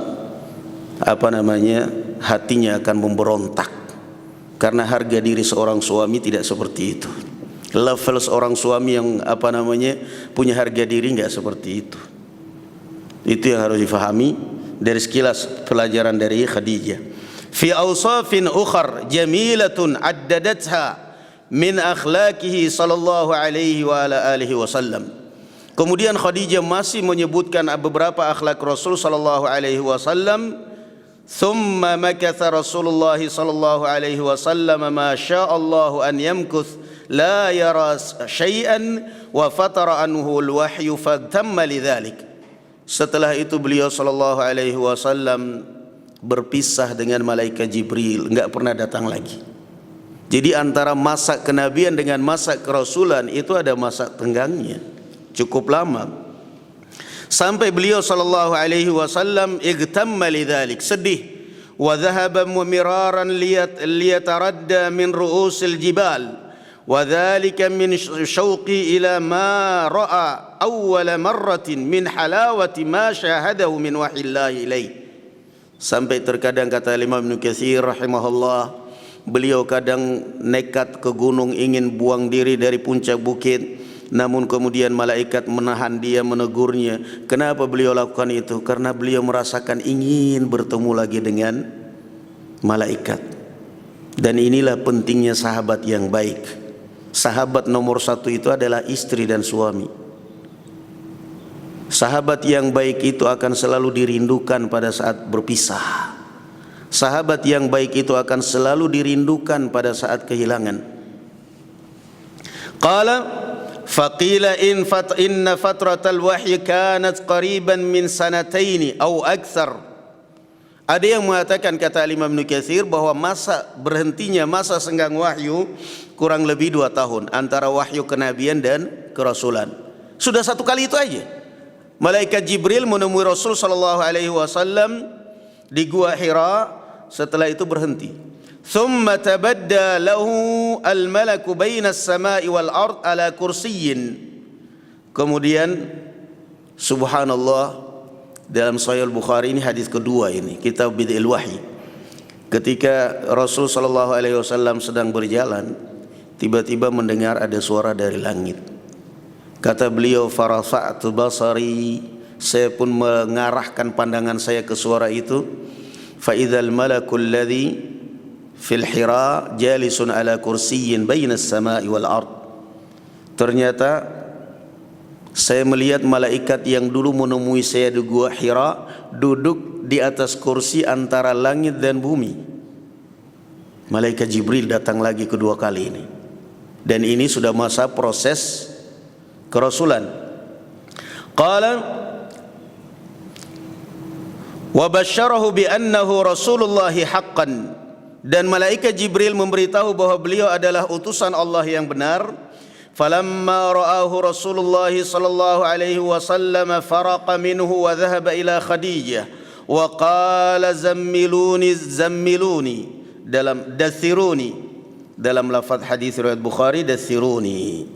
hatinya akan memberontak, karena harga diri seorang suami tidak seperti itu. Level seorang suami yang punya harga diri nggak seperti itu. Itu yang harus difahami. dari sekilas pelajaran dari Khadijah. Fi awsafin ukhar jamilatun addadatha min akhlaqihi sallallahu alaihi wa ala alihi wasallam. Kemudian Khadijah masih menyebutkan beberapa akhlak Rasul sallallahu alaihi wasallam. Thumma makatha Rasulullah sallallahu alaihi wasallam ma syaa Allah an yamkuth la yara syai'an wa fatara anhu al-wahyu fatamma lidzalik. Setelah itu beliau sallallahu alaihi wasallam berpisah dengan malaikat Jibril, enggak pernah datang lagi. Jadi antara masa kenabian dengan masa kerasulan itu ada masa tenggangnya, cukup lama. Sampai beliau sallallahu alaihi wasallam igtamma lidzalik, sedih, wa dhahaba miraran liyataradda min ru'usil jibal, wa dzalika min syauqi ila ma ra'a awwala marratin min halawati ma syahadahu min wahyillahi ilaih. Sampai terkadang kata Imam Ibnu Katsir rahimahullah, beliau kadang nekat ke gunung ingin buang diri dari puncak bukit, namun kemudian malaikat menahan dia, menegurnya. Kenapa beliau lakukan itu? Karena beliau merasakan ingin bertemu lagi dengan malaikat. Dan inilah pentingnya sahabat yang baik. Sahabat nomor satu itu adalah istri dan suami. Sahabat yang baik itu akan selalu dirindukan pada saat berpisah. Sahabat yang baik itu akan selalu dirindukan pada saat kehilangan. Qala faqila inna fatratal wahyi kanat qariban min sanataini aw akthar. Ada yang mengatakan, kata Imam Ibnu Katsir, bahwa masa berhentinya masa senggang wahyu kurang lebih 2 tahun antara wahyu kenabian dan kerasulan. Sudah 1 kali itu aja. Malaikat Jibril menemui Rasul sallallahu alaihi wasallam di Gua Hira, setelah itu berhenti. Thumma tabadda lahu al-malaku baina as-sama'i wal ard ala kursiyyin. Kemudian subhanallah, dalam Sahih Al-Bukhari, ini hadis kedua ini, kitab Bid'il Wahyi. Ketika Rasul sallallahu alaihi wasallam sedang berjalan, tiba-tiba mendengar ada suara dari langit. Kata beliau, farafa'tu basari, saya pun mengarahkan pandangan saya ke suara itu. Fa idzal malakul ladzi fil Hira jalisun ala kursiyyin baina as-sama'i wal ard. Ternyata saya melihat malaikat yang dulu menemui saya di Gua Hira duduk di atas kursi antara langit dan bumi. Malaikat Jibril datang lagi kedua kali ini. Dan ini sudah masa proses kerasulan. Qala wa basyarahu bi annahu Rasulullah haqqan, dan malaikat Jibril memberitahu bahwa beliau adalah utusan Allah yang benar. Falamma ra'ahu Rasulullah sallallahu alaihi wasallam faraqa minhu wa dhahaba ila Khadijah wa qala zammiluni dalam dathiruni, dalam lafaz hadis riwayat Bukhari, dathiruni.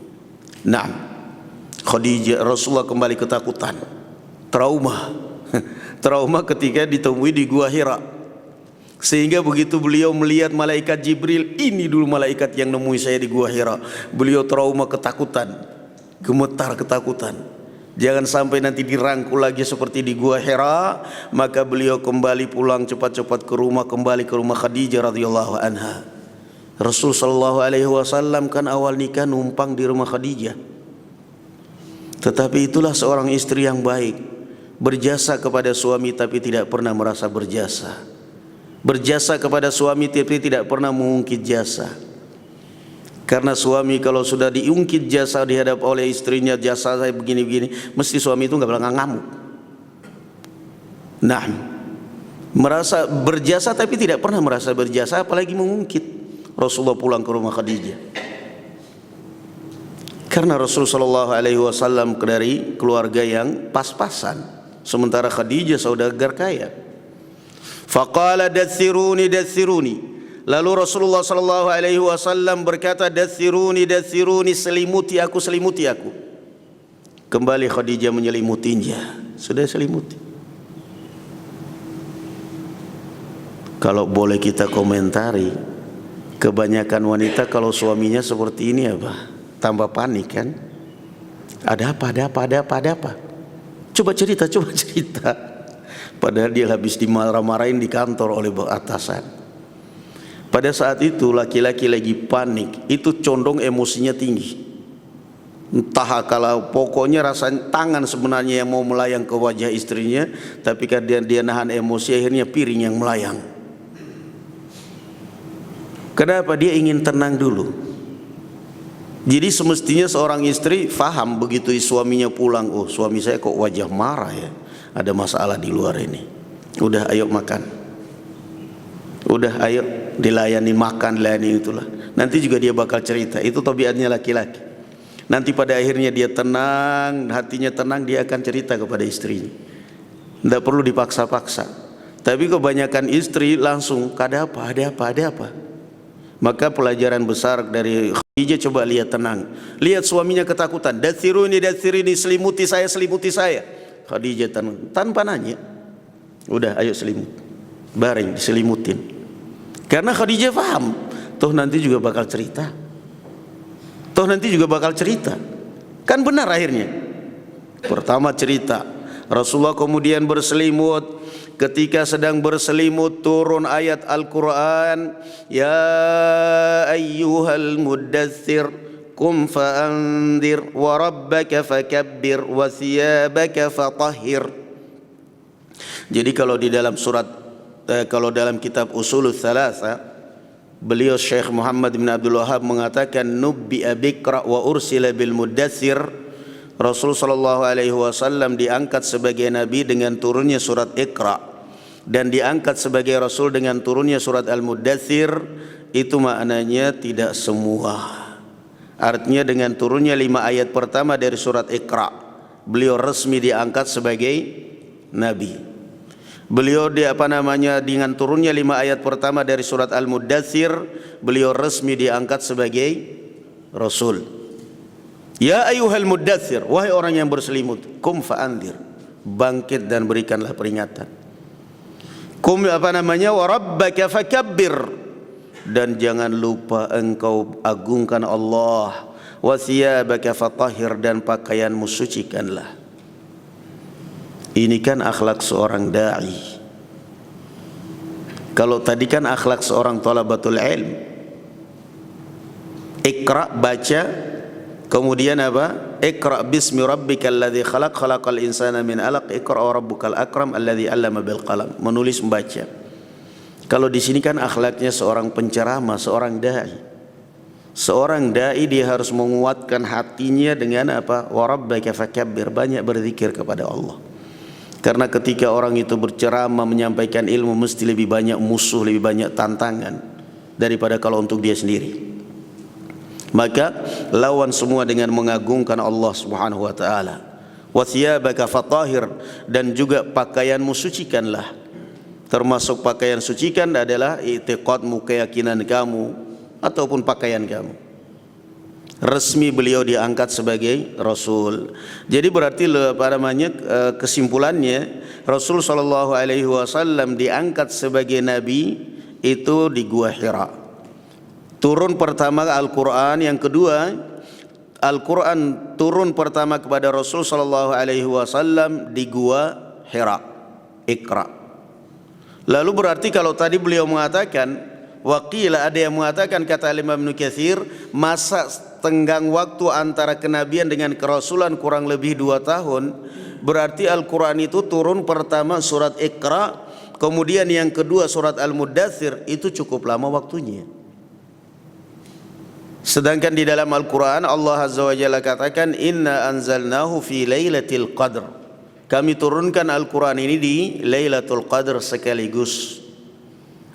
Naam, Khadijah, Rasulullah kembali ketakutan, trauma trauma ketika ditemui di Gua Hira, sehingga begitu beliau melihat malaikat Jibril, ini dulu malaikat yang nemui saya di Gua Hira, beliau trauma, ketakutan, gemetar ketakutan, jangan sampai nanti dirangkul lagi seperti di Gua Hira. Maka beliau kembali pulang cepat-cepat ke rumah, kembali ke rumah Khadijah radhiyallahu anha. Rasul sallallahu alaihi wasallam kan awal nikah numpang di rumah Khadijah. Tetapi itulah seorang istri yang baik, berjasa kepada suami tapi tidak pernah merasa berjasa, berjasa kepada suami tapi tidak pernah mengungkit jasa. Karena suami kalau sudah diungkit jasa dihadap oleh istrinya, jasa saya begini-begini, mesti suami itu nggak bakal ngamuk. Nah, merasa berjasa tapi tidak pernah merasa berjasa, apalagi mengungkit. Rasulullah pulang ke rumah Khadijah. Karena Rasulullah sallallahu alaihi wasallam dari keluarga yang pas-pasan, sementara Khadijah saudagar kaya. Faqala dathiruni dathiruni. Lalu Rasulullah sallallahu alaihi wasallam berkata, dathiruni dathiruni, selimuti aku, selimuti aku. Kembali Khadijah menyelimutinya. Sudah selimuti. Kalau boleh kita komentari, kebanyakan wanita kalau suaminya seperti ini apa? Tambah panik kan? Ada apa? Ada apa? Ada apa? Ada apa? Coba cerita, coba cerita. Padahal dia habis dimarah-marahin di kantor oleh atasan. Pada saat itu laki-laki lagi panik, itu condong emosinya tinggi. Entah kalau pokoknya rasa tangan sebenarnya yang mau melayang ke wajah istrinya, tapi karena dia nahan emosi akhirnya piring yang melayang. Kenapa? Dia ingin tenang dulu. Jadi semestinya seorang istri faham begitu suaminya pulang, oh suami saya kok wajah marah ya, ada masalah di luar ini. Udah ayo makan, udah ayo dilayani makan, dilayani itulah. Nanti juga dia bakal cerita, itu tabiatnya laki-laki. Nanti pada akhirnya dia tenang, hatinya tenang, dia akan cerita kepada istrinya. Tidak perlu dipaksa-paksa. Tapi kebanyakan istri langsung, ada apa, ada apa, ada apa. Maka pelajaran besar dari Khadijah, coba lihat tenang. Lihat suaminya ketakutan. Dathiruni, selimuti saya, selimuti saya. Khadijah tenang, tanpa nanya. Udah, ayo selimut. Baring, diselimutin. Karena Khadijah paham, toh nanti juga bakal cerita. Toh nanti juga bakal cerita. Kan benar akhirnya. Pertama cerita, Rasulullah kemudian berselimut. Ketika sedang berselimut turun ayat Al-Quran, ya ayyuhal muddathir kum fa'andir wa rabbaka fakabbir wa thiyabaka fatahhir. Jadi kalau di dalam surat kalau dalam kitab Ushulul Thalatha, beliau Syekh Muhammad bin Abdul Wahhab mengatakan nubbi'a bikra wa ursila bil muddathir. Rasul sallallahu alaihi wasallam diangkat sebagai nabi dengan turunnya surat Iqra, dan diangkat sebagai rasul dengan turunnya surat Al-Muddathir. Itu maknanya tidak semua. Artinya dengan turunnya 5 ayat pertama dari surat Iqra, beliau resmi diangkat sebagai nabi. Beliau dengan turunnya 5 ayat pertama dari surat Al-Muddathir, beliau resmi diangkat sebagai rasul. Ya ayyuhal muddathir, wahai orang yang berselimut, kum fa'andir, bangkit dan berikanlah peringatan. Kum wa rabbaka fakabbir, dan jangan lupa engkau agungkan Allah. Wa thiyabaka fatahhir, dan pakaianmu sucikanlah. Ini kan akhlak seorang dai. Kalau tadi kan akhlak seorang thalabatul ilm. Iqra, baca. Kemudian apa? Iqra bismi rabbikal ladzi khalaq, khalaqal insana min 'alaq, iqra wa rabbukal akram alladzi 'allama bil qalam. Menulis, membaca. Kalau di sini kan akhlaknya seorang penceramah, seorang dai. Seorang dai dia harus menguatkan hatinya dengan apa? Wa rabbaka fakabbir, banyak berzikir kepada Allah. Karena ketika orang itu berceramah menyampaikan ilmu, mesti lebih banyak musuh, lebih banyak tantangan daripada kalau untuk dia sendiri. Maka lawan semua dengan mengagungkan Allah Subhanahu wa taala. Wa thiyabaka fatahhir, dan juga pakaianmu sucikanlah. Termasuk pakaian sucikan adalah i'tiqadmu, keyakinan kamu ataupun pakaian kamu. Resmi beliau diangkat sebagai rasul. Jadi berarti kesimpulannya, Rasul sallallahu alaihi wasallam diangkat sebagai nabi itu di Gua Hira. Turun pertama Al-Quran, yang kedua Al-Quran turun pertama kepada Rasul sallallahu alaihi wasallam di Gua Hira, Iqra. Lalu berarti kalau tadi beliau mengatakan, waqila, ada yang mengatakan, kata Imam Ibnu Katsir, masa tenggang waktu antara kenabian dengan kerasulan kurang lebih 2 tahun. Berarti Al-Quran itu turun pertama surat Iqra, kemudian yang kedua surat Al-Muddathir, itu cukup lama waktunya. Sedangkan di dalam Al-Quran Allah Azza wa Jalla katakan, inna anzalnahu fi lailatul qadr. Kami turunkan Al-Quran ini di Lailatul Qadr sekaligus.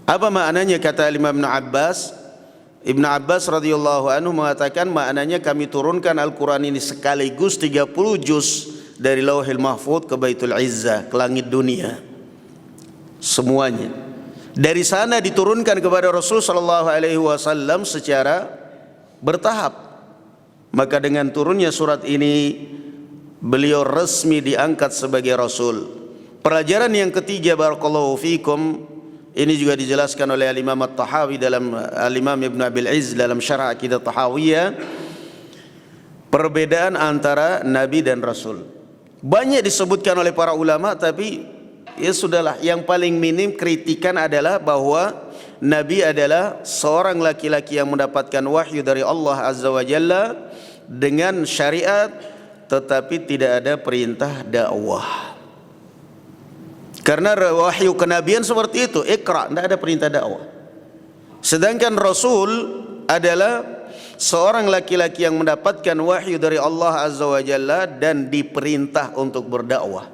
Apa maknanya? Kata Imam Ibn Abbas radhiyallahu anhu mengatakan, maknanya kami turunkan Al-Quran ini sekaligus 30 juz dari Lauhil Mahfuz ke Baitul Izzah, ke langit dunia. Semuanya. Dari sana diturunkan kepada Rasul sallallahu alaihi wasallam secara bertahap. Maka dengan turunnya surat ini beliau resmi diangkat sebagai rasul. Pelajaran yang ketiga, barakallahu fikum, ini juga dijelaskan oleh Al-Imam At-Tahawi dalam Al-Imam Ibn Abil Izz dalam Syarah Aqidah Tahawiyah, perbedaan antara nabi dan rasul. Banyak disebutkan oleh para ulama, tapi ya sudahlah, yang paling minim kritikan adalah bahwa Nabi adalah seorang laki-laki yang mendapatkan wahyu dari Allah Azza wa Jalla dengan syariat, tetapi tidak ada perintah dakwah. Karena wahyu kenabian seperti itu, Iqra, tidak ada perintah dakwah. Sedangkan Rasul adalah seorang laki-laki yang mendapatkan wahyu dari Allah Azza wa Jalla dan diperintah untuk berdakwah.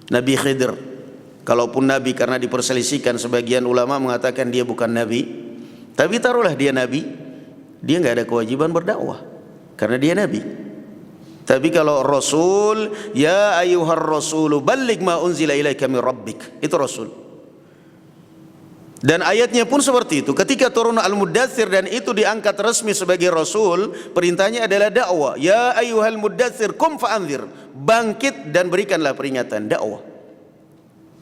Nabi Khidir, kalaupun Nabi, karena diperselisihkan, sebagian ulama mengatakan dia bukan Nabi, tapi taruhlah dia Nabi, dia nggak ada kewajiban berdakwah karena dia Nabi. Tapi kalau Rasul, ya ayyuhar rasulu balligh ma unzila ilaika min rabbik, itu Rasul. Dan ayatnya pun seperti itu. Ketika turun Al-Muddatsir dan itu diangkat resmi sebagai Rasul, perintahnya adalah dakwah. Ya ayyuhal muddatsir kum fa'anzir, bangkit dan berikanlah peringatan, dakwah.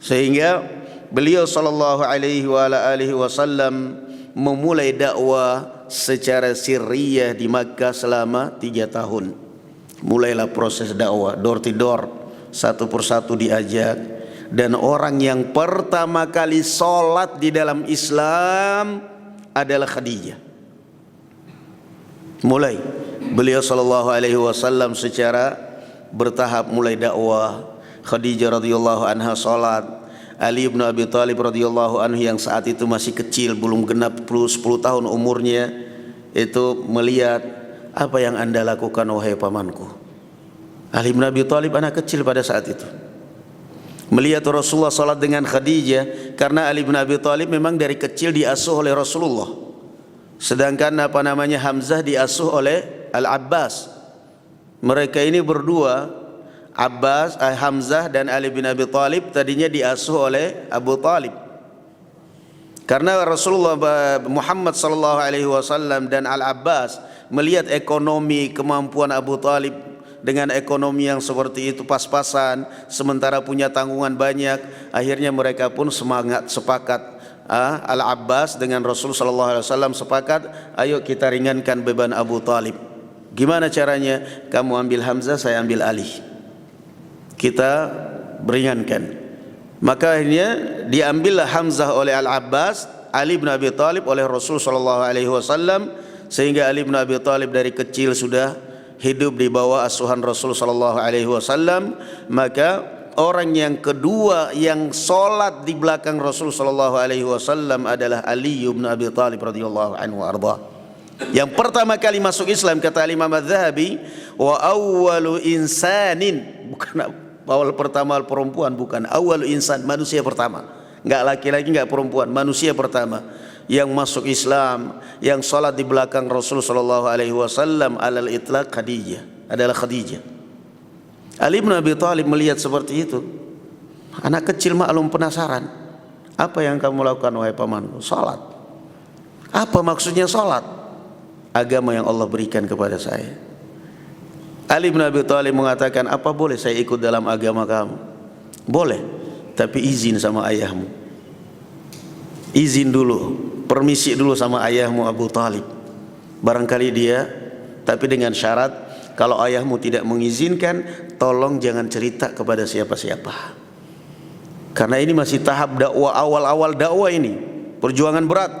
Sehingga beliau sallallahu alaihi wa ala alihi wasallam memulai dakwah secara sirriyah di Makkah selama 3 tahun. Mulailah proses dakwah door to door, satu persatu diajak, dan orang yang pertama kali sholat di dalam Islam adalah Khadijah. Mulai beliau sallallahu alaihi wasallam secara bertahap mulai dakwah. Khadijah radhiyallahu anha sholat, Ali bin Abi Thalib radhiyallahu anhu yang saat itu masih kecil, belum genap 10 tahun umurnya, itu melihat, apa yang anda lakukan wahai pamanku? Ali bin Abi Thalib anak kecil pada saat itu melihat Rasulullah salat dengan Khadijah, karena Ali bin Abi Thalib memang dari kecil diasuh oleh Rasulullah, sedangkan Hamzah diasuh oleh Al-Abbas. Mereka ini berdua, Hamzah dan Ali bin Abi Thalib, tadinya diasuh oleh Abu Talib. Karena Rasulullah Muhammad sallallahu alaihi wasallam dan Al-Abbas melihat ekonomi, kemampuan Abu Talib dengan ekonomi yang seperti itu pas-pasan, sementara punya tanggungan banyak, akhirnya mereka pun sepakat, Al-Abbas dengan Rasul sallallahu alaihi wasallam sepakat, ayo kita ringankan beban Abu Talib. Gimana caranya? Kamu ambil Hamzah, saya ambil Ali, kita beringankan. Maka akhirnya diambillah Hamzah oleh Al-Abbas, Ali bin Abi Thalib oleh Rasul sallallahu alaihi wasallam, sehingga Ali bin Abi Thalib dari kecil sudah hidup di bawah asuhan Rasul sallallahu alaihi wasallam. Maka orang yang kedua yang salat di belakang Rasul sallallahu alaihi wasallam adalah Ali bin Abi Thalib radhiyallahu anhu arda. Yang pertama kali masuk Islam, kata Imam Az-Zahabi, wa awwalu insanin, bukan awal pertama perempuan, bukan, awal insan, manusia pertama, enggak laki-laki enggak perempuan, manusia pertama yang masuk Islam, yang salat di belakang Rasul sallallahu alaihi wasallam alal itlaq Khadijah, adalah Khadijah. Ali bin Abi Thalib melihat seperti itu, anak kecil maklum penasaran, apa yang kamu lakukan wahai pamanku? Salat. Apa maksudnya salat? Agama yang Allah berikan kepada saya. Ali bin Abi Thalib mengatakan, apa boleh saya ikut dalam agama kamu? Boleh, tapi izin sama ayahmu. Izin dulu, permisi dulu sama ayahmu Abu Talib. Barangkali dia, tapi dengan syarat, kalau ayahmu tidak mengizinkan, tolong jangan cerita kepada siapa-siapa. Karena ini masih tahap dakwah, awal-awal dakwah ini, perjuangan berat.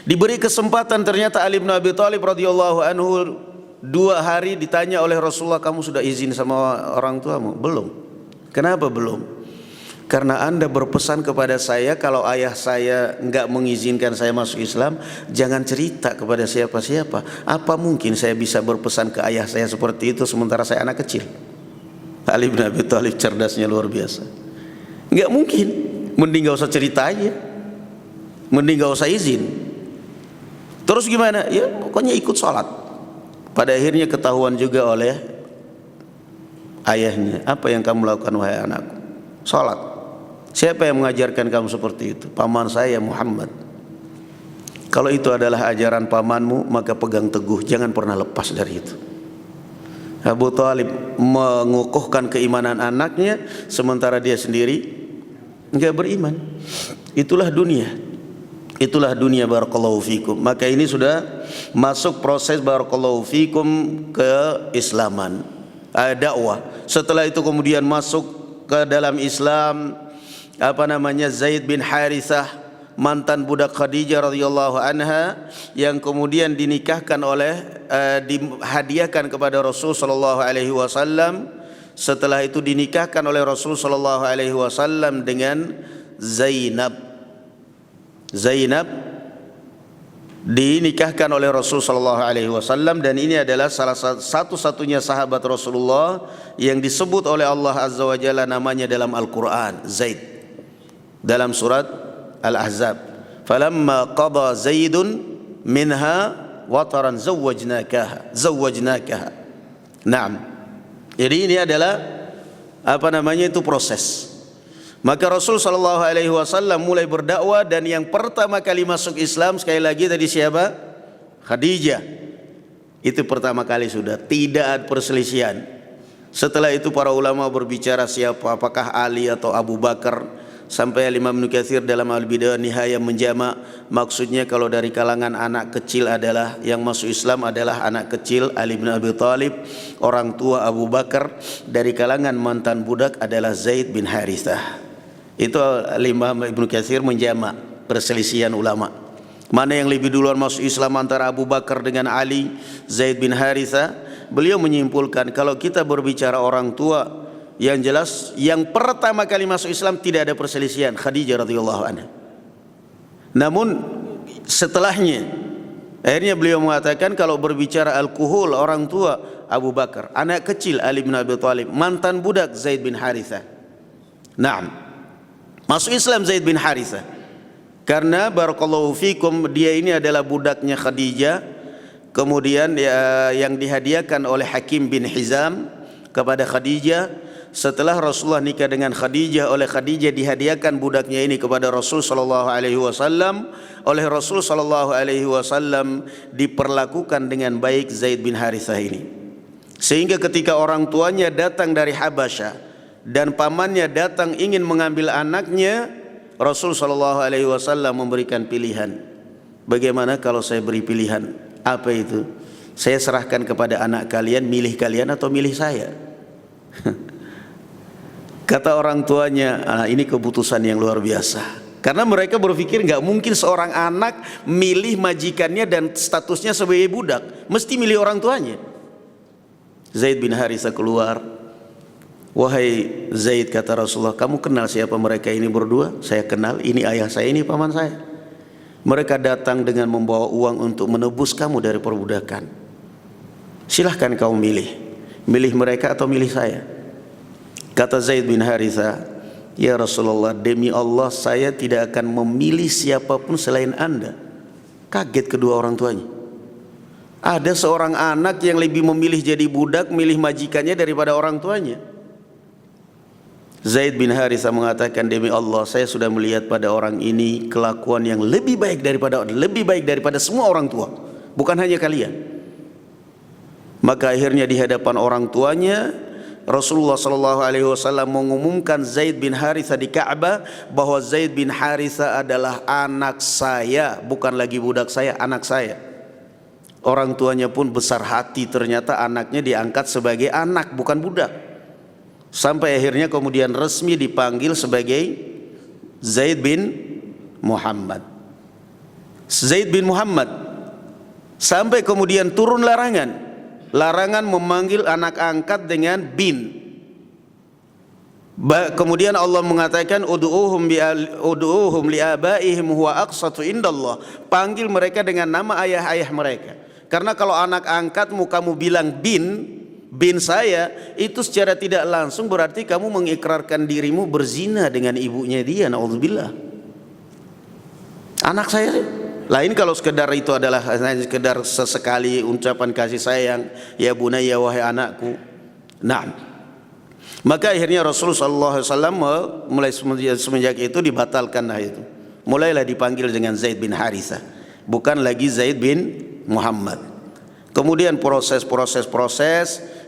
Diberi kesempatan, ternyata Ali bin Abi Thalib radhiyallahu anhu 2 hari ditanya oleh Rasulullah, kamu sudah izin sama orang tuamu? Belum. Kenapa belum? Karena anda berpesan kepada saya, kalau ayah saya enggak mengizinkan saya masuk Islam, jangan cerita kepada siapa-siapa. Apa mungkin saya bisa berpesan ke ayah saya seperti itu sementara saya anak kecil? Ali bin Abi Thalib cerdasnya luar biasa. Enggak mungkin. Mending enggak usah cerita aja, mending enggak usah izin. Terus gimana? Ya pokoknya ikut sholat. Pada akhirnya ketahuan juga oleh ayahnya, apa yang kamu lakukan wahai anakku? Salat. Siapa yang mengajarkan kamu seperti itu? Paman saya Muhammad. Kalau itu adalah ajaran pamanmu, maka pegang teguh, jangan pernah lepas dari itu. Abu Talib mengukuhkan keimanan anaknya, sementara dia sendiri enggak beriman. Itulah dunia. Itulah dunia, barakallahu fikum. Maka ini sudah masuk proses barakallahu fikum keislaman, dakwah. Setelah itu kemudian masuk ke dalam Islam Zaid bin Harithah, mantan budak Khadijah radhiyallahu anha, yang kemudian dinikahkan dihadiahkan kepada Rasul sallallahu alaihi wasallam. Setelah itu dinikahkan oleh Rasul sallallahu alaihi wasallam dengan Zainab. Zainab dinikahkan oleh Rasul sallallahu alaihi wasallam, dan ini adalah salah satu-satunya sahabat Rasulullah yang disebut oleh Allah Azza wa Jalla namanya dalam Al-Qur'an, Zaid. Dalam surat Al-Ahzab, "Falamma qada Zaidun minha wataran zawwajnakaha." Naam. Jadi ini adalah itu proses. Maka Rasul sallallahu alaihi wasallam mulai berdakwah, dan yang pertama kali masuk Islam sekali lagi tadi siapa? Khadijah. Itu pertama kali sudah, tidak ada perselisihan. Setelah itu para ulama berbicara siapa, apakah Ali atau Abu Bakar, sampai Imam Ibnu Katsir dalam Al-Bidayah Nihayah menjamak, maksudnya kalau dari kalangan anak kecil adalah yang masuk Islam adalah anak kecil Ali bin Abi Thalib, orang tua Abu Bakar, dari kalangan mantan budak adalah Zaid bin Harithah. Itu Imam Ibnu Katsir menjamak perselisihan ulama, mana yang lebih duluan masuk Islam antara Abu Bakar dengan Ali, Zaid bin Harithah. Beliau menyimpulkan kalau kita berbicara orang tua, yang jelas yang pertama kali masuk Islam tidak ada perselisihan, Khadijah radhiyallahu anha. Namun setelahnya akhirnya beliau mengatakan kalau berbicara al-kuhul, orang tua Abu Bakar, anak kecil Ali bin Abi Thalib, mantan budak Zaid bin Harithah. Naam. Masuk Islam Zaid bin Harithah karena barakallahu fikum dia ini adalah budaknya Khadijah, kemudian yang dihadiahkan oleh Hakim bin Hizam kepada Khadijah. Setelah Rasulullah nikah dengan Khadijah, oleh Khadijah dihadiahkan budaknya ini kepada Rasul sallallahu alaihi wasallam. Oleh Rasul sallallahu alaihi wasallam diperlakukan dengan baik Zaid bin Harithah ini, sehingga ketika orang tuanya datang dari Habasyah dan pamannya datang ingin mengambil anaknya, Rasul sallallahu alaihi wasallam memberikan pilihan. Bagaimana kalau saya beri pilihan? Apa itu? Saya serahkan kepada anak kalian, milih kalian atau milih saya? Kata orang tuanya, ini keputusan yang luar biasa. Karena mereka berpikir nggak mungkin seorang anak milih majikannya dan statusnya sebagai budak, mesti milih orang tuanya. Zaid bin Harithah keluar. "Wahai Zaid," kata Rasulullah, "kamu kenal siapa mereka ini berdua?" "Saya kenal, ini ayah saya, ini paman saya. Mereka datang dengan membawa uang untuk menebus kamu dari perbudakan. Silahkan kamu milih mereka atau milih saya." Kata Zaid bin Harithah, "Ya Rasulullah, demi Allah saya tidak akan memilih siapapun selain Anda." Kaget kedua orang tuanya. Ada seorang anak yang lebih memilih jadi budak, milih majikannya daripada orang tuanya. Zaid bin Harithah mengatakan, "Demi Allah saya sudah melihat pada orang ini kelakuan yang lebih baik daripada semua orang tua, bukan hanya kalian." Maka akhirnya di hadapan orang tuanya Rasulullah sallallahu alaihi wasallam mengumumkan Zaid bin Harithah di Ka'bah bahwa Zaid bin Harithah adalah anak saya, bukan lagi budak saya, anak saya. Orang tuanya pun besar hati, ternyata anaknya diangkat sebagai anak, bukan budak. Sampai akhirnya kemudian resmi dipanggil sebagai Zaid bin Muhammad. Zaid bin Muhammad. Sampai kemudian turun larangan memanggil anak angkat dengan bin. Kemudian Allah mengatakan ud'uuhum liabaihim huwa aqsatu indallah. Panggil mereka dengan nama ayah-ayah mereka. Karena kalau anak angkatmu kamu bilang bin saya, itu secara tidak langsung berarti kamu mengikrarkan dirimu berzina dengan ibunya dia, naudzubillah. Anak saya. Lain kalau sekedar itu adalah sekedar sesekali ucapan kasih sayang, ya bunayya wahai anakku. Nah, maka akhirnya Rasulullah SAW mulai semenjak itu dibatalkanlah itu. Mulailah dipanggil dengan Zaid bin Harithah, bukan lagi Zaid bin Muhammad. Kemudian proses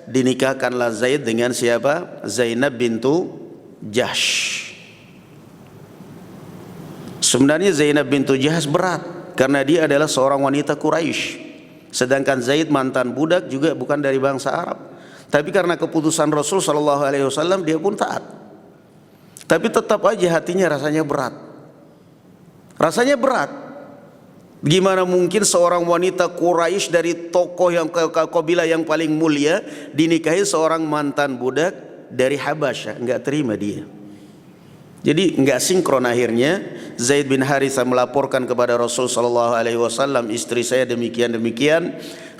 dinikahkanlah Zaid dengan siapa? Zainab bintu Jahsh. Sebenarnya Zainab bintu Jahsh berat karena dia adalah seorang wanita Quraisy. Sedangkan Zaid mantan budak juga bukan dari bangsa Arab. Tapi karena keputusan Rasul sallallahu alaihi wasallam dia pun taat. Tapi tetap aja hatinya rasanya berat. Rasanya berat. Gimana mungkin seorang wanita Quraisy dari tokoh yang kabilah yang paling mulia dinikahi seorang mantan budak dari Habasyah? Enggak terima dia. Jadi enggak sinkron. Akhirnya Zaid bin Harithah melaporkan kepada Rasul sallallahu alaihi wasallam, istri saya demikian.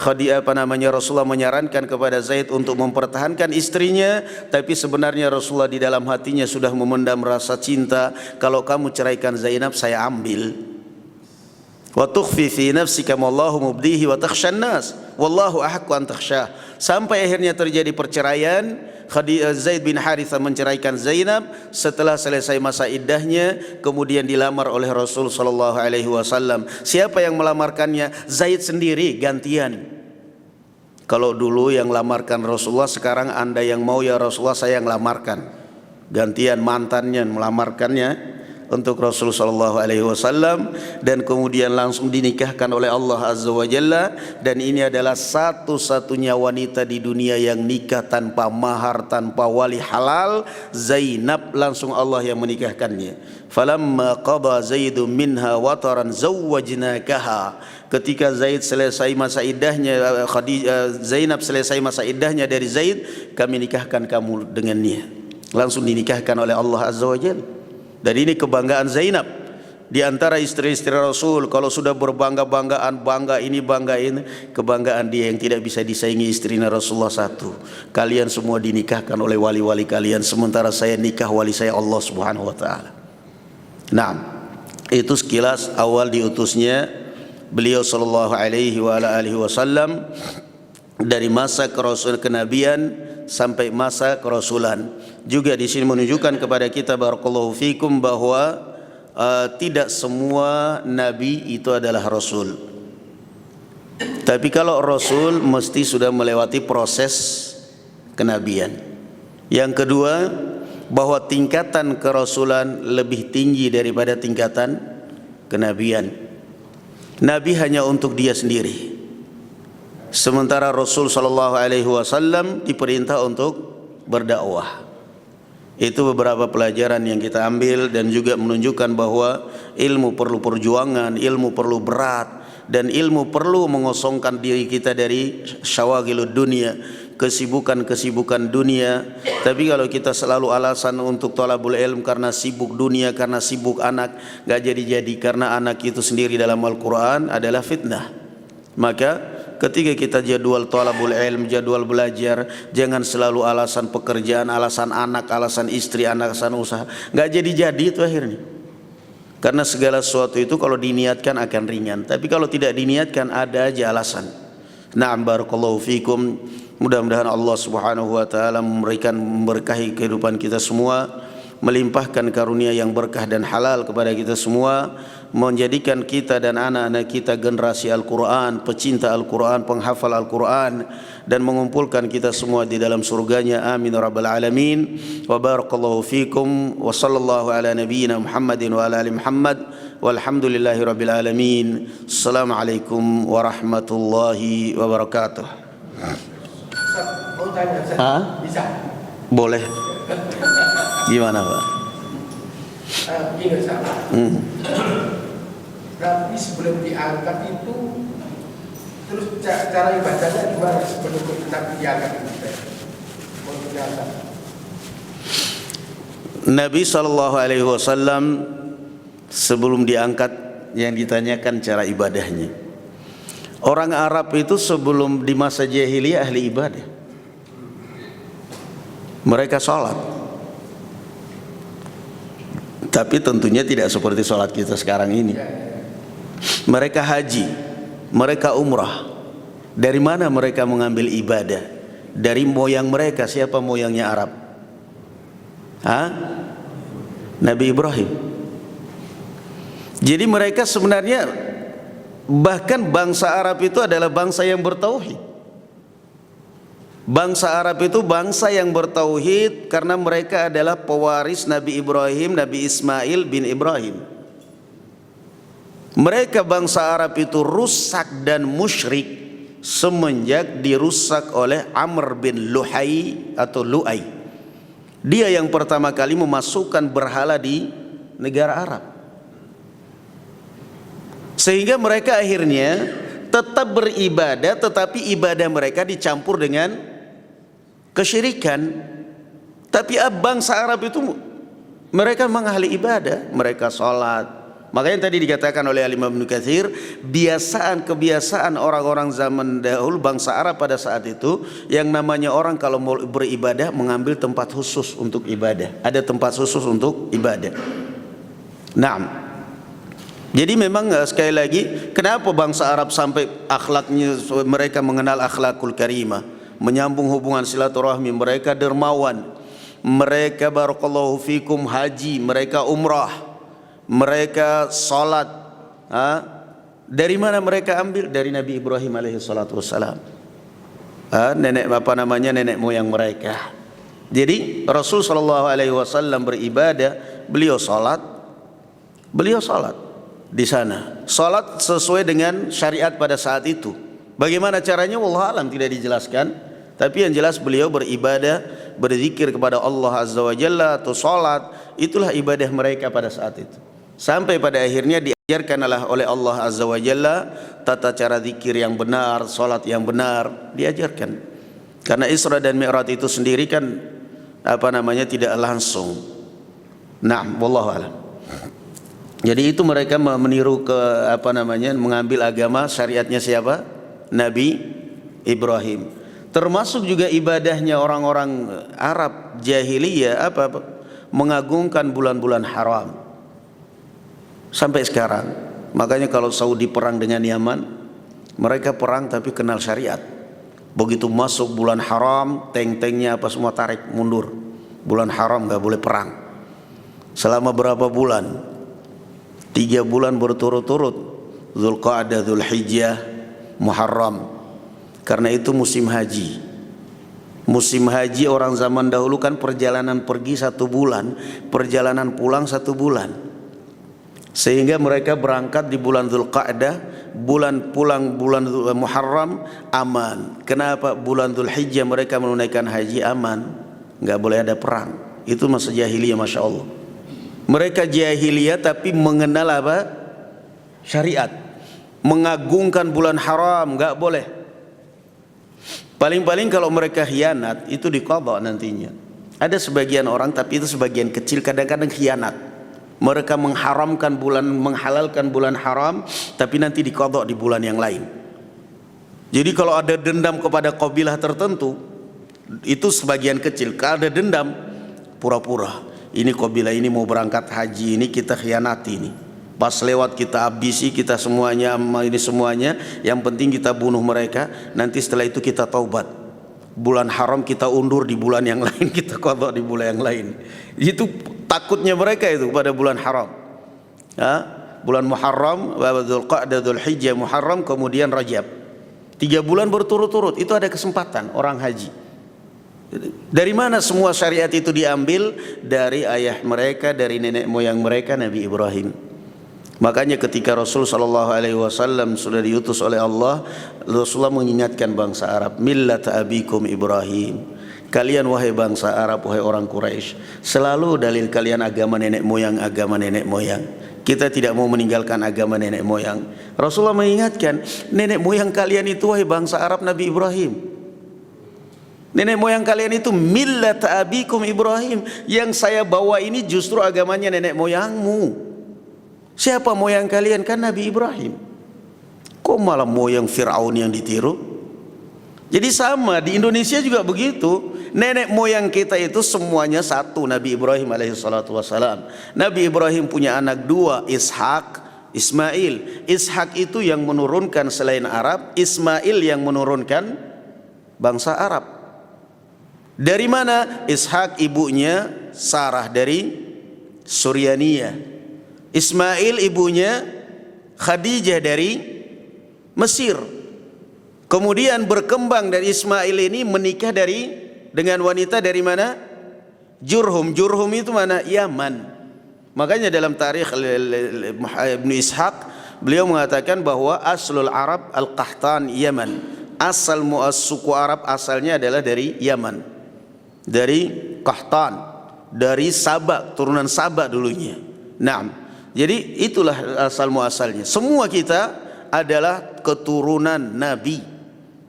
Rasulullah menyarankan kepada Zaid untuk mempertahankan istrinya, tapi sebenarnya Rasulullah di dalam hatinya sudah memendam rasa cinta. Kalau kamu ceraikan Zainab, saya ambil. Wa tukhfi fi nafsika ma Allahu mubdihi wa takhshan nas wallahu ahaqqu an takhshah. Sampai akhirnya terjadi perceraian. Zaid bin Harithah menceraikan Zainab setelah selesai masa iddahnya, kemudian dilamar oleh Rasul sallallahu alaihi wasallam. Siapa yang melamarkannya? Zaid sendiri, gantian. Kalau dulu yang lamarkan Rasulullah, sekarang Anda yang mau ya Rasulullah, saya yang lamarkan. Gantian mantannya melamarkannya untuk Rasul sallallahu alaihi wasallam, dan kemudian langsung dinikahkan oleh Allah azza wa jalla. Dan ini adalah satu-satunya wanita di dunia yang nikah tanpa mahar, tanpa wali halal. Zainab langsung Allah yang menikahkannya. Falamma qada Zaidun minha wataran zawwajnakaha. Ketika Zaid selesai masa iddahnya, Zainab selesai masa iddahnya dari Zaid, kami nikahkan kamu dengannya. Langsung dinikahkan oleh Allah azza wa jalla. Dan ini kebanggaan Zainab di antara istri-istri Rasul. Kalau sudah berbangga-banggaan, bangga ini, kebanggaan dia yang tidak bisa disaingi istrinya Rasulullah satu. Kalian semua dinikahkan oleh wali-wali kalian, sementara saya nikah wali saya Allah Subhanahu wa taala. Nah, itu sekilas awal diutusnya beliau sallallahu alaihi wa ala alihi wasallam, dari masa kenabian sampai masa kerasulan. Juga di sini menunjukkan kepada kita barakallahu fikum bahwa tidak semua nabi itu adalah rasul. Tapi kalau rasul mesti sudah melewati proses kenabian. Yang kedua, bahwa tingkatan kerasulan lebih tinggi daripada tingkatan kenabian. Nabi hanya untuk dia sendiri. Sementara Rasul sallallahu alaihi wasallam diperintah untuk berdakwah. Itu beberapa pelajaran yang kita ambil, dan juga menunjukkan bahwa ilmu perlu perjuangan, ilmu perlu berat, dan ilmu perlu mengosongkan diri kita dari syawagilud dunia, kesibukan-kesibukan dunia. Tapi kalau kita selalu alasan untuk thalabul ilm karena sibuk dunia, karena sibuk anak, gak jadi-jadi. Karena anak itu sendiri dalam Al-Quran adalah fitnah. Maka ketika kita jadwal thalabul ilm, jadwal belajar, jangan selalu alasan pekerjaan, alasan anak, alasan istri, alasan usaha. Gak jadi-jadi itu akhirnya. Karena segala sesuatu itu kalau diniatkan akan ringan, tapi kalau tidak diniatkan ada aja alasan. Na'am barakallahu fikum. Mudah-mudahan Allah Subhanahu wa taala memberikan, memberkahi kehidupan kita semua, melimpahkan karunia yang berkah dan halal kepada kita semua, menjadikan kita dan anak-anak kita generasi Al-Quran, pecinta Al-Quran, penghafal Al-Quran, dan mengumpulkan kita semua di dalam surganya. Amin rabbal alamin. Wa barakallahu fikum wa sallallahu ala nabiyyina Muhammadin wa ala ali Muhammad walhamdulillahi rabbil alamin. Assalamualaikum warahmatullahi wabarakatuh. Bisa? Boleh. Gimana Pak? Gini sama. Tapi sebelum diangkat itu, terus cara ibadahnya gimana sebelum Nabi diangkat itu? Nabi SAW sebelum diangkat, yang ditanyakan cara ibadahnya. Orang Arab itu sebelum di masa jahiliyah ahli ibadah. Mereka sholat, tapi tentunya tidak seperti sholat kita sekarang ini. Mereka haji, mereka umrah. Dari mana mereka mengambil ibadah? Dari moyang mereka. Siapa moyangnya Arab? Nabi Ibrahim. Jadi mereka sebenarnya, bahkan bangsa Arab itu adalah bangsa yang bertauhid. Bangsa Arab itu bangsa yang bertauhid karena mereka adalah pewaris Nabi Ibrahim, Nabi Ismail bin Ibrahim. Mereka bangsa Arab itu rusak dan musyrik semenjak dirusak oleh Amr bin Luhai atau Lu'ai. Dia yang pertama kali memasukkan berhala di negara Arab. Sehingga mereka akhirnya tetap beribadah, tetapi ibadah mereka dicampur dengan kesyirikan. Tapi bangsa Arab itu mereka memang ahli ibadah, mereka sholat. Makanya tadi dikatakan oleh Imam Ibnu Katsir, kebiasaan orang-orang zaman dahulu bangsa Arab pada saat itu, yang namanya orang kalau mau beribadah mengambil tempat khusus untuk ibadah. Ada tempat khusus untuk ibadah. Naam. Jadi memang sekali lagi, kenapa bangsa Arab sampai akhlaknya mereka mengenal akhlakul karimah, menyambung hubungan silaturahmi, mereka dermawan, mereka barakallahu fikum haji, mereka umrah, mereka salat. Dari mana mereka ambil? Dari Nabi Ibrahim alaihi salatu wassalam. Nenek nenek moyang mereka. Jadi Rasul sallallahu alaihi wasallam beribadah, beliau salat di sana. Salat sesuai dengan syariat pada saat itu. Bagaimana caranya wallahu alam tidak dijelaskan, tapi yang jelas beliau beribadah, berzikir kepada Allah azza wa jalla atau salat, itulah ibadah mereka pada saat itu. Sampai pada akhirnya diajarkan oleh Allah azza wa jalla tata cara zikir yang benar, salat yang benar diajarkan. Karena Isra dan Mi'raj itu sendiri kan tidak langsung. Naam, wallahu alam. Jadi itu mereka meniru mengambil agama syariatnya siapa? Nabi Ibrahim. Termasuk juga ibadahnya orang-orang Arab jahiliyah mengagungkan bulan-bulan haram. Sampai sekarang. Makanya kalau Saudi perang dengan Yaman, mereka perang tapi kenal syariat. Begitu masuk bulan haram, tank-tanknya semua tarik mundur. Bulan haram gak boleh perang. Selama berapa bulan? 3 bulan berturut-turut. Dzulqa'dah, Dzulhijjah, Muharram. Karena itu musim haji. Musim haji orang zaman dahulu kan perjalanan pergi 1 bulan, perjalanan pulang 1 bulan. Sehingga mereka berangkat di bulan Dzulqa'dah, bulan pulang bulan Muharram aman. Kenapa? Bulan Dzulhijjah mereka menunaikan haji aman, nggak boleh ada perang. Itu masa jahiliyah, masya Allah. Mereka jahiliyah tapi mengenal syariat, mengagungkan bulan haram, nggak boleh. Paling-paling kalau mereka khianat itu diqadha nantinya. Ada sebagian orang, tapi itu sebagian kecil, kadang-kadang khianat. Mereka menghalalkan bulan haram, tapi nanti diqadha di bulan yang lain. Jadi kalau ada dendam kepada kabilah tertentu, itu sebagian kecil. Kalau ada dendam, pura-pura. Ini kabilah ini mau berangkat haji, ini kita khianati ini. Pas lewat kita habisi, kita semuanya, ini semuanya. Yang penting kita bunuh mereka. Nanti setelah itu kita taubat. Bulan haram kita undur di bulan yang lain, kita qadha di bulan yang lain. Itu takutnya mereka itu pada bulan haram. Bulan Muharram, Dzulqa'dah, Dzulhijjah, Muharram, kemudian Rajab. 3 bulan berturut-turut, itu ada kesempatan orang haji. Dari mana semua syariat itu diambil? Dari ayah mereka, dari nenek moyang mereka, Nabi Ibrahim. Makanya ketika Rasul SAW sudah diutus oleh Allah, Rasulullah mengingatkan bangsa Arab, millat abikum Ibrahim. Kalian wahai bangsa Arab, wahai orang Quraisy, selalu dalil kalian agama nenek moyang, agama nenek moyang. Kita tidak mau meninggalkan agama nenek moyang. Rasulullah mengingatkan, nenek moyang kalian itu wahai bangsa Arab, Nabi Ibrahim. Nenek moyang kalian itu millat abikum Ibrahim. Yang saya bawa ini justru agamanya nenek moyangmu. Siapa moyang kalian? Kan Nabi Ibrahim. Kok malah moyang Fir'aun yang ditiru? Jadi sama, di Indonesia juga begitu. Nenek moyang kita itu semuanya satu, Nabi Ibrahim alaihissalatu wassalam. Nabi Ibrahim punya anak 2, Ishak, Ismail. Ishak itu yang menurunkan selain Arab, Ismail yang menurunkan bangsa Arab. Dari mana? Ishak ibunya Sarah dari Suryaniyah. Ismail ibunya Khadijah dari Mesir. Kemudian berkembang dari Ismail ini menikah dengan wanita dari mana? Jurhum. Jurhum itu mana? Yaman. Makanya dalam tarikh Ibnu Ishaq beliau mengatakan bahwa aslul Arab al-Qahtan Yaman. Asal suku Arab asalnya adalah dari Yaman. Dari Qahtan. dari Saba, turunan Saba dulunya. Nah, jadi itulah asal muasalnya. Semua kita adalah keturunan Nabi,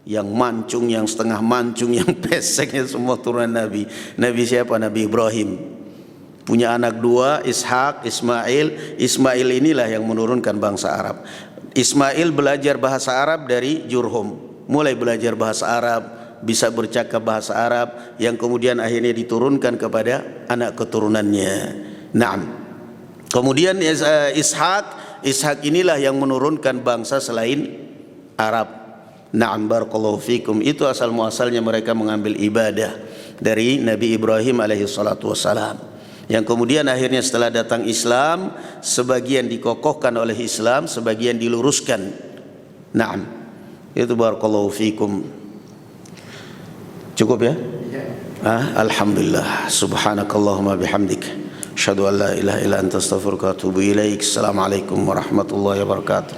yang mancung, yang setengah mancung, yang peseknya semua turunan Nabi. Nabi siapa? Nabi Ibrahim. Punya anak dua, Ishak, Ismail. Ismail inilah yang menurunkan bangsa Arab. Ismail belajar bahasa Arab dari Jurhum. Mulai belajar bahasa Arab, bisa bercakap bahasa Arab, yang kemudian akhirnya diturunkan kepada anak keturunannya. Naam. Kemudian Ishak inilah yang menurunkan bangsa selain Arab. Naam, barakallahu fikum. Itu asal muasalnya mereka mengambil ibadah dari Nabi Ibrahim alaihi salatu wassalam. Yang kemudian akhirnya setelah datang Islam, sebagian dikokohkan oleh Islam, sebagian diluruskan. Naam. Itu barakallahu fikum. Cukup ya? Alhamdulillah. Subhanakallahumma bihamdik, asyhadu an la ilaha illa anta astaghfiruka wa atubu ilaik. Assalamualaikum warahmatullahi wabarakatuh.